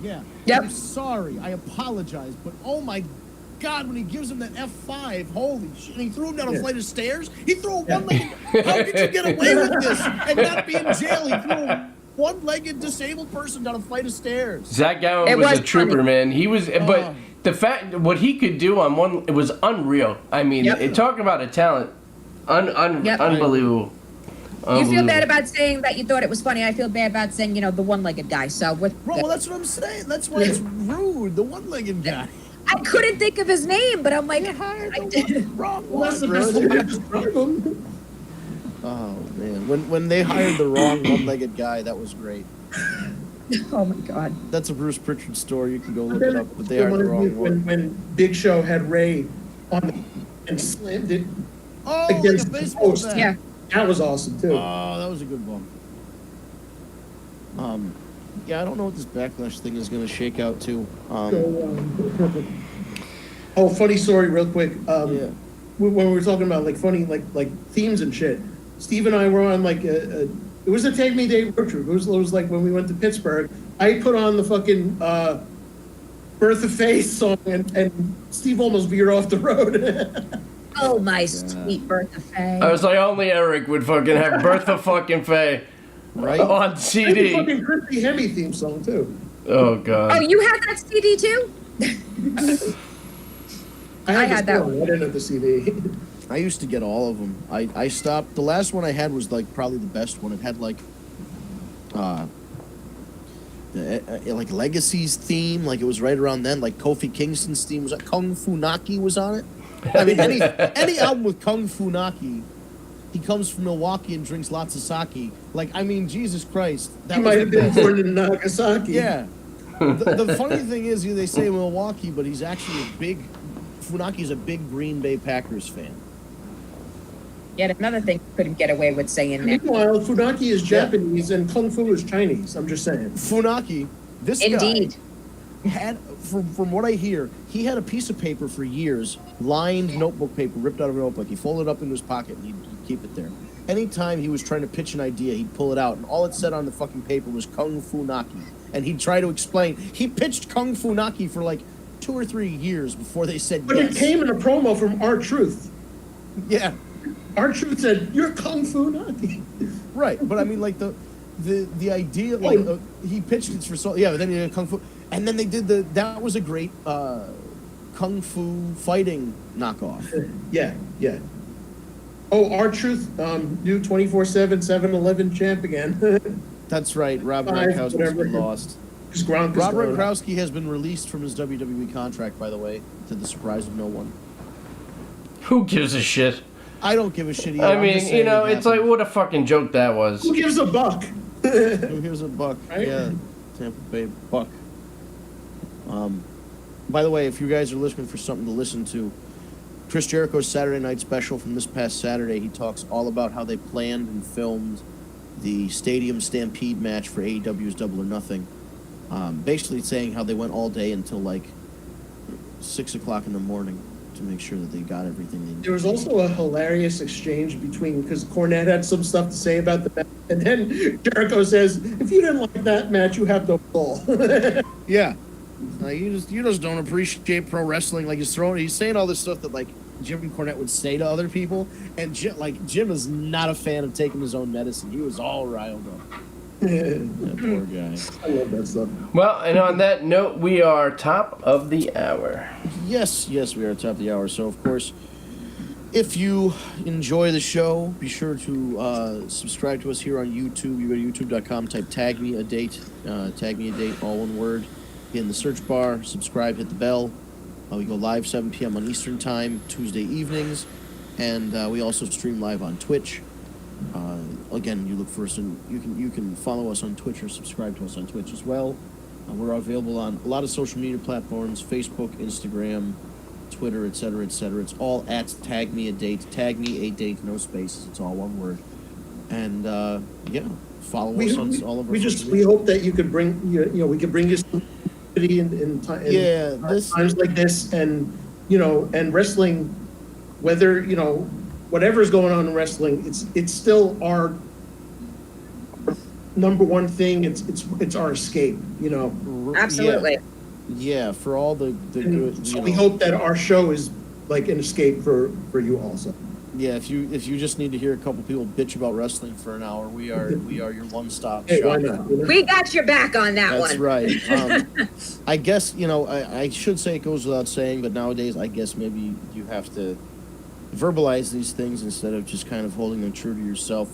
[SPEAKER 4] Yeah.
[SPEAKER 5] Yep.
[SPEAKER 4] I'm sorry. I apologize, but oh my God, when he gives him that F5, holy shit! And he threw him down a flight of stairs. He threw a one-legged. How could you get away with this and not be in jail? He threw a one-legged disabled person down a flight of stairs.
[SPEAKER 3] Zach Gowen
[SPEAKER 5] It
[SPEAKER 3] was
[SPEAKER 5] was
[SPEAKER 3] a trooper,
[SPEAKER 5] funny.
[SPEAKER 3] man. He was,
[SPEAKER 4] Oh.
[SPEAKER 3] but the fact what he could do on one, it was unreal. I mean,
[SPEAKER 5] Yep.
[SPEAKER 3] talk about a talent,
[SPEAKER 5] Yep.
[SPEAKER 3] unbelievable.
[SPEAKER 5] You feel bad about saying that you thought it was funny. I feel bad about saying, the one-legged guy. So what?
[SPEAKER 4] Bro, well, that's what I'm saying. That's why it's rude. The one-legged guy.
[SPEAKER 5] I couldn't think of his name, but I'm like,
[SPEAKER 4] You hired
[SPEAKER 5] I
[SPEAKER 4] the
[SPEAKER 5] did.
[SPEAKER 4] wrong
[SPEAKER 2] Well,
[SPEAKER 4] one,
[SPEAKER 2] that's the
[SPEAKER 4] bro.
[SPEAKER 2] best way to describe him.
[SPEAKER 4] Oh man, when they hired the wrong one-legged guy, that was great.
[SPEAKER 5] Oh my God.
[SPEAKER 4] That's a Bruce Pritchard story. You can go look
[SPEAKER 2] Then
[SPEAKER 4] it up. But they
[SPEAKER 2] it
[SPEAKER 4] hired the
[SPEAKER 2] reminds me
[SPEAKER 4] wrong one.
[SPEAKER 2] when Big Show had Ray on the, and slammed it
[SPEAKER 4] Oh,
[SPEAKER 2] against
[SPEAKER 4] like a
[SPEAKER 2] the
[SPEAKER 4] baseball
[SPEAKER 2] post.
[SPEAKER 4] bat.
[SPEAKER 5] Yeah.
[SPEAKER 2] That was awesome too.
[SPEAKER 4] Oh, that was a good one. Yeah, I don't know what this backlash thing is going to shake out to.
[SPEAKER 2] Oh, funny story, real quick.
[SPEAKER 4] Yeah.
[SPEAKER 2] When we were talking about like funny like themes and shit, Steve and I were on like it was a Take Me Day road trip. It was like when we went to Pittsburgh. I put on the fucking Bertha Faye song, and Steve almost veered off the road.
[SPEAKER 5] Oh, my sweet Bertha Faye.
[SPEAKER 3] I was like, only Eric would fucking have Bertha fucking Faye
[SPEAKER 4] Right?
[SPEAKER 3] on
[SPEAKER 2] The
[SPEAKER 3] CD.
[SPEAKER 2] fucking Christy Hemme theme song too.
[SPEAKER 3] Oh
[SPEAKER 5] Oh,
[SPEAKER 3] God.
[SPEAKER 5] you had that CD too? I had
[SPEAKER 2] the
[SPEAKER 5] that
[SPEAKER 2] song, I didn't have the CD.
[SPEAKER 4] I used to get all of them. I stopped. The last one I had was like probably the best one. It had like, like Legacy's theme. Like it was right around then. Like Kofi Kingston's theme was like Kung Fu Naki was on it. I mean, any album with Kung Fu Naki. He comes from Milwaukee and drinks lots of sake. Like, I mean, Jesus Christ.
[SPEAKER 2] He
[SPEAKER 4] That
[SPEAKER 2] might
[SPEAKER 4] was
[SPEAKER 2] have
[SPEAKER 4] the
[SPEAKER 2] been
[SPEAKER 4] best.
[SPEAKER 2] born in Nagasaki.
[SPEAKER 4] Yeah. The funny thing is, they say Milwaukee, but he's actually Funaki's a big Green Bay Packers fan.
[SPEAKER 5] Yet another thing you couldn't get away with saying now.
[SPEAKER 2] Meanwhile, Funaki is
[SPEAKER 4] Yeah.
[SPEAKER 2] Japanese and Kung Fu is Chinese. I'm just saying.
[SPEAKER 4] Funaki, this
[SPEAKER 5] Indeed.
[SPEAKER 4] guy had, from what I hear, he had a piece of paper for years, lined notebook paper, ripped out of a notebook. He folded it up into his pocket and he'd keep it there. Anytime he was trying to pitch an idea, he'd pull it out, and all it said on the fucking paper was Kung Fu Naki. And he'd try to explain. He pitched Kung Fu Naki for like 2 or 3 years before they said
[SPEAKER 2] But
[SPEAKER 4] yes.
[SPEAKER 2] it came in a promo from R-Truth.
[SPEAKER 4] Yeah.
[SPEAKER 2] R-Truth said, "You're Kung Fu Naki."
[SPEAKER 4] Right, but I mean, like the idea, like he pitched it for so but then he did Kung Fu, and then they did that was a great Kung Fu fighting knockoff.
[SPEAKER 2] Yeah. Oh, R-Truth, new 24/7 7-Eleven champ again.
[SPEAKER 4] That's right, Rob
[SPEAKER 2] Five,
[SPEAKER 4] Gronkowski's
[SPEAKER 2] whatever.
[SPEAKER 4] been lost.
[SPEAKER 2] Gronk is
[SPEAKER 4] Rob
[SPEAKER 2] going.
[SPEAKER 4] Gronkowski has been released from his WWE contract, by the way, to the surprise of no one.
[SPEAKER 3] Who gives a shit?
[SPEAKER 4] I don't give a shit either.
[SPEAKER 3] I
[SPEAKER 4] I'm
[SPEAKER 3] mean,
[SPEAKER 4] just
[SPEAKER 3] you
[SPEAKER 4] saying
[SPEAKER 3] know,
[SPEAKER 4] it
[SPEAKER 3] it's like,
[SPEAKER 4] happened.
[SPEAKER 3] what a fucking joke that was.
[SPEAKER 2] Who gives a buck?
[SPEAKER 4] Who gives a buck?
[SPEAKER 2] Right?
[SPEAKER 4] Yeah, Tampa Bay Buck. By the way, if you guys are listening for something to listen to, Chris Jericho's Saturday night special from this past Saturday, he talks all about how they planned and filmed the Stadium Stampede match for AEW's Double or Nothing. Basically saying how they went all day until like 6 o'clock in the morning to make sure that they got everything they needed.
[SPEAKER 2] There was also a hilarious exchange between, because Cornette had some stuff to say about the match, and then Jericho says, "If you didn't like that match, you have no soul."
[SPEAKER 4] Yeah, you just don't appreciate pro wrestling. Like he's saying all this stuff that like Jim Cornette would say to other people, and Jim is not a fan of taking his own medicine. He was all riled up. That poor guy.
[SPEAKER 2] I love that stuff.
[SPEAKER 3] Well, and on that note, we are top of the hour.
[SPEAKER 4] Yes, we are at top of the hour. So, of course, if you enjoy the show, be sure to subscribe to us here on YouTube. You go to youtube.com, type tag me a date, all one word, in the search bar. Subscribe, hit the bell. We go live 7 p.m. on Eastern Time, Tuesday evenings. And we also stream live on Twitch. Again, you look for us, and you can follow us on Twitch or subscribe to us on Twitch as well. We're available on a lot of social media platforms: Facebook, Instagram, Twitter, etc., etc. It's all at Tag Me a Date, no spaces. It's all one word. And yeah, follow us on all of our.
[SPEAKER 2] We hope that you could bring we could bring you some in times like this, and and wrestling, whether whatever's going on in wrestling, it's still our number one thing. It's our escape,
[SPEAKER 5] Absolutely.
[SPEAKER 4] Yeah, for all the good.
[SPEAKER 2] So we hope that our show is like an escape for you also.
[SPEAKER 4] Yeah, if you just need to hear a couple people bitch about wrestling for an hour, we are your one-stop
[SPEAKER 2] Hey,
[SPEAKER 4] shop.
[SPEAKER 2] why not?
[SPEAKER 5] We got your back on that
[SPEAKER 4] That's
[SPEAKER 5] one.
[SPEAKER 4] right. I guess I should say it goes without saying, but nowadays I guess maybe you have to verbalize these things instead of just kind of holding them true to yourself.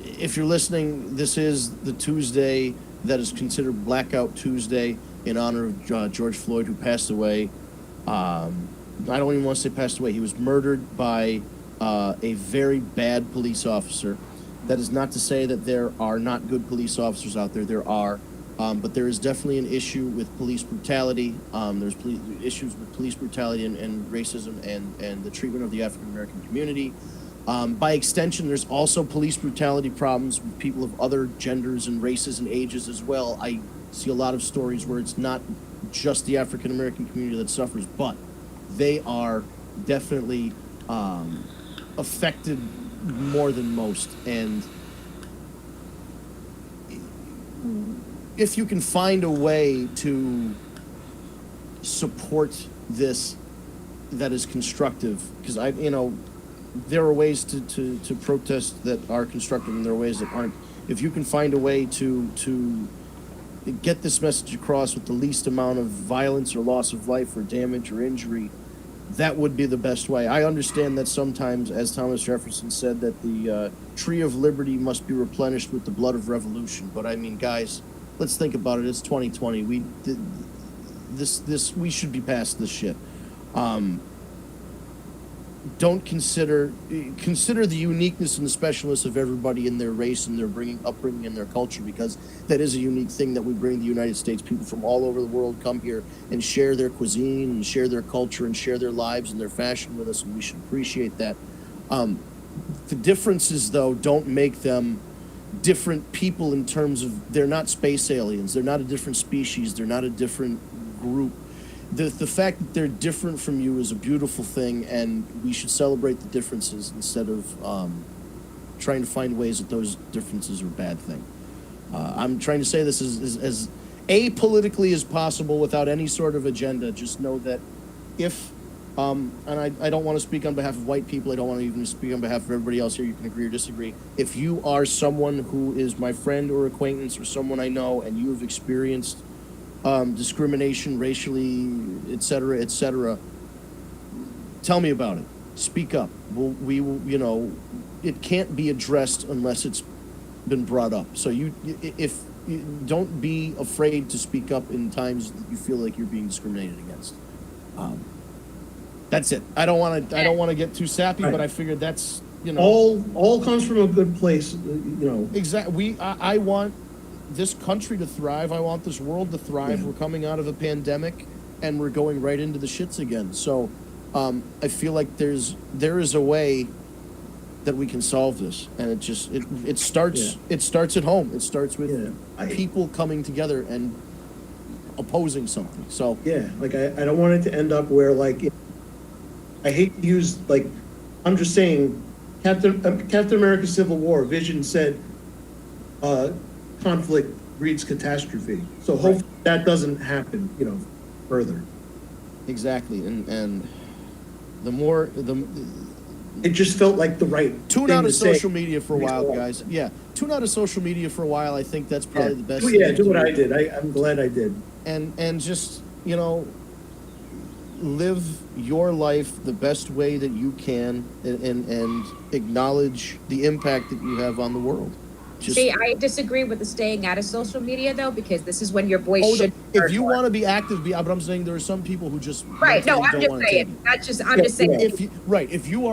[SPEAKER 4] If you're listening, this is the Tuesday that is considered Blackout Tuesday in honor of George Floyd, who passed away. I don't even want to say passed away. He was murdered by a very bad police officer. That is not to say that there are not good police officers out there. There are. But there is definitely an issue with police brutality. There's issues with police brutality and racism and the treatment of the African American community. By extension, there's also police brutality problems with people of other genders and races and ages as well. I see a lot of stories where it's not just the African American community that suffers, but they are definitely affected more than most. And if you can find a way to support this that is constructive, because there are ways to protest that are constructive and there are ways that aren't. If you can find a way to get this message across with the least amount of violence or loss of life or damage or injury, that would be the best way. I understand that sometimes, as Thomas Jefferson said, that the tree of liberty must be replenished with the blood of revolution. But I mean, guys, let's think about it. It's 2020. We should be past this shit. Don't consider the uniqueness and the specialness of everybody in their race and their upbringing and their culture, because that is a unique thing that we bring to the United States. People from all over the world come here and share their cuisine and share their culture and share their lives and their fashion with us, and we should appreciate that. The differences, though, don't make them different people in terms of they're not space aliens. They're not a different species. They're not a different group. The fact that they're different from you is a beautiful thing, and we should celebrate the differences instead of trying to find ways that those differences are a bad thing. I'm trying to say this as apolitically as possible without any sort of agenda. Just know that if, and I don't want to speak on behalf of white people, I don't want to even speak on behalf of everybody else here, you can agree or disagree. If you are someone who is my friend or acquaintance or someone I know and you have experienced discrimination racially, etc., tell me about it. Speak up. We will, it can't be addressed unless it's been brought up. So if don't be afraid to speak up in times that you feel like you're being discriminated against. That's it. I don't want to get too sappy, but I figured that's,
[SPEAKER 2] all comes from a good place,
[SPEAKER 4] Exactly. I want this country to thrive. I want this world to thrive.
[SPEAKER 2] Yeah.
[SPEAKER 4] We're coming out of a pandemic, and we're going right into the shits again. So, I feel like there is a way that we can solve this, and it starts at home. It starts with people coming together and opposing something. So
[SPEAKER 2] Yeah, like I don't want it to end up where I hate to use I'm just saying Captain America Civil War, Vision said conflict breeds catastrophe. So hopefully that doesn't happen, further.
[SPEAKER 4] exactly, and
[SPEAKER 2] It just felt like the right
[SPEAKER 4] tune
[SPEAKER 2] thing
[SPEAKER 4] out
[SPEAKER 2] to
[SPEAKER 4] of
[SPEAKER 2] say.
[SPEAKER 4] social media for a while, guys. Yeah, tune out of social media for a while. I think that's probably the best.
[SPEAKER 2] Yeah,
[SPEAKER 4] thing
[SPEAKER 2] do
[SPEAKER 4] to
[SPEAKER 2] what I did. I'm glad I did.
[SPEAKER 4] and just live your life the best way that you can, and acknowledge the impact that you have on the world. Just,
[SPEAKER 5] See, I disagree with the staying out of social media though, because this is when your voice should.
[SPEAKER 4] if you want to be active, but I'm saying there are some people who just
[SPEAKER 5] Right. No,
[SPEAKER 4] mentally
[SPEAKER 5] I'm
[SPEAKER 4] don't
[SPEAKER 5] just
[SPEAKER 4] wanna take
[SPEAKER 5] saying.
[SPEAKER 4] it.
[SPEAKER 5] That's just. I'm just saying.
[SPEAKER 4] If you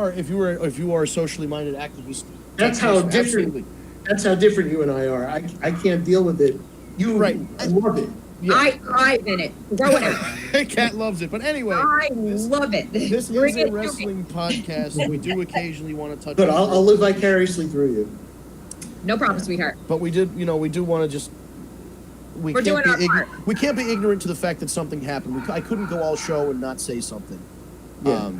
[SPEAKER 4] are a socially minded activist,
[SPEAKER 2] That's how different.
[SPEAKER 4] absolutely.
[SPEAKER 2] That's how different you and I are. I can't deal with it. You I love it.
[SPEAKER 4] Yeah.
[SPEAKER 5] I thrive in it. Throw it.
[SPEAKER 4] Cat loves it, but anyway,
[SPEAKER 5] I love it.
[SPEAKER 4] this
[SPEAKER 5] Bring
[SPEAKER 4] is
[SPEAKER 5] it
[SPEAKER 4] a
[SPEAKER 5] to me.
[SPEAKER 4] wrestling podcast. We do occasionally want to touch.
[SPEAKER 2] But
[SPEAKER 4] on
[SPEAKER 2] I'll live vicariously through you.
[SPEAKER 5] No problem, sweetheart.
[SPEAKER 4] But we do want to just.
[SPEAKER 5] We're doing our part.
[SPEAKER 4] We can't be ignorant to the fact that something happened. I couldn't go all show and not say something.
[SPEAKER 2] Yeah.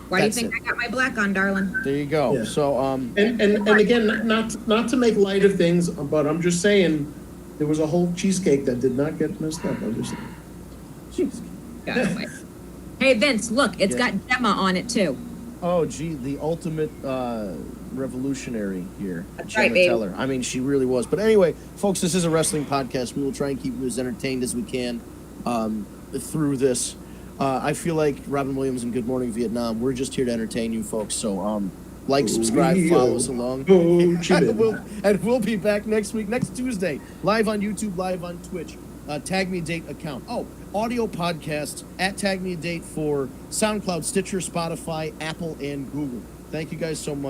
[SPEAKER 5] Why do you
[SPEAKER 4] That's
[SPEAKER 5] think
[SPEAKER 4] it.
[SPEAKER 5] I got my black on, darling?
[SPEAKER 4] There you go.
[SPEAKER 2] Yeah.
[SPEAKER 4] So
[SPEAKER 2] And again, not to make light of things, but I'm just saying there was a whole cheesecake that did not get messed up. I'm just saying.
[SPEAKER 5] Got away. Hey Vince, look, it's got Gemma on it too.
[SPEAKER 4] oh gee, the ultimate revolutionary here.
[SPEAKER 5] That's
[SPEAKER 4] Gemma
[SPEAKER 5] right, baby.
[SPEAKER 4] Teller. I mean, she really was. But anyway, folks, this is a wrestling podcast. We will try and keep you as entertained as we can through this. I feel like Robin Williams in Good Morning Vietnam. We're just here to entertain you folks. So like, subscribe, follow us along. And we'll be back next week, next Tuesday, live on YouTube, live on Twitch. Tag Me a Date account. Oh, audio podcasts at Tag Me a Date for SoundCloud, Stitcher, Spotify, Apple, and Google. Thank you guys so much.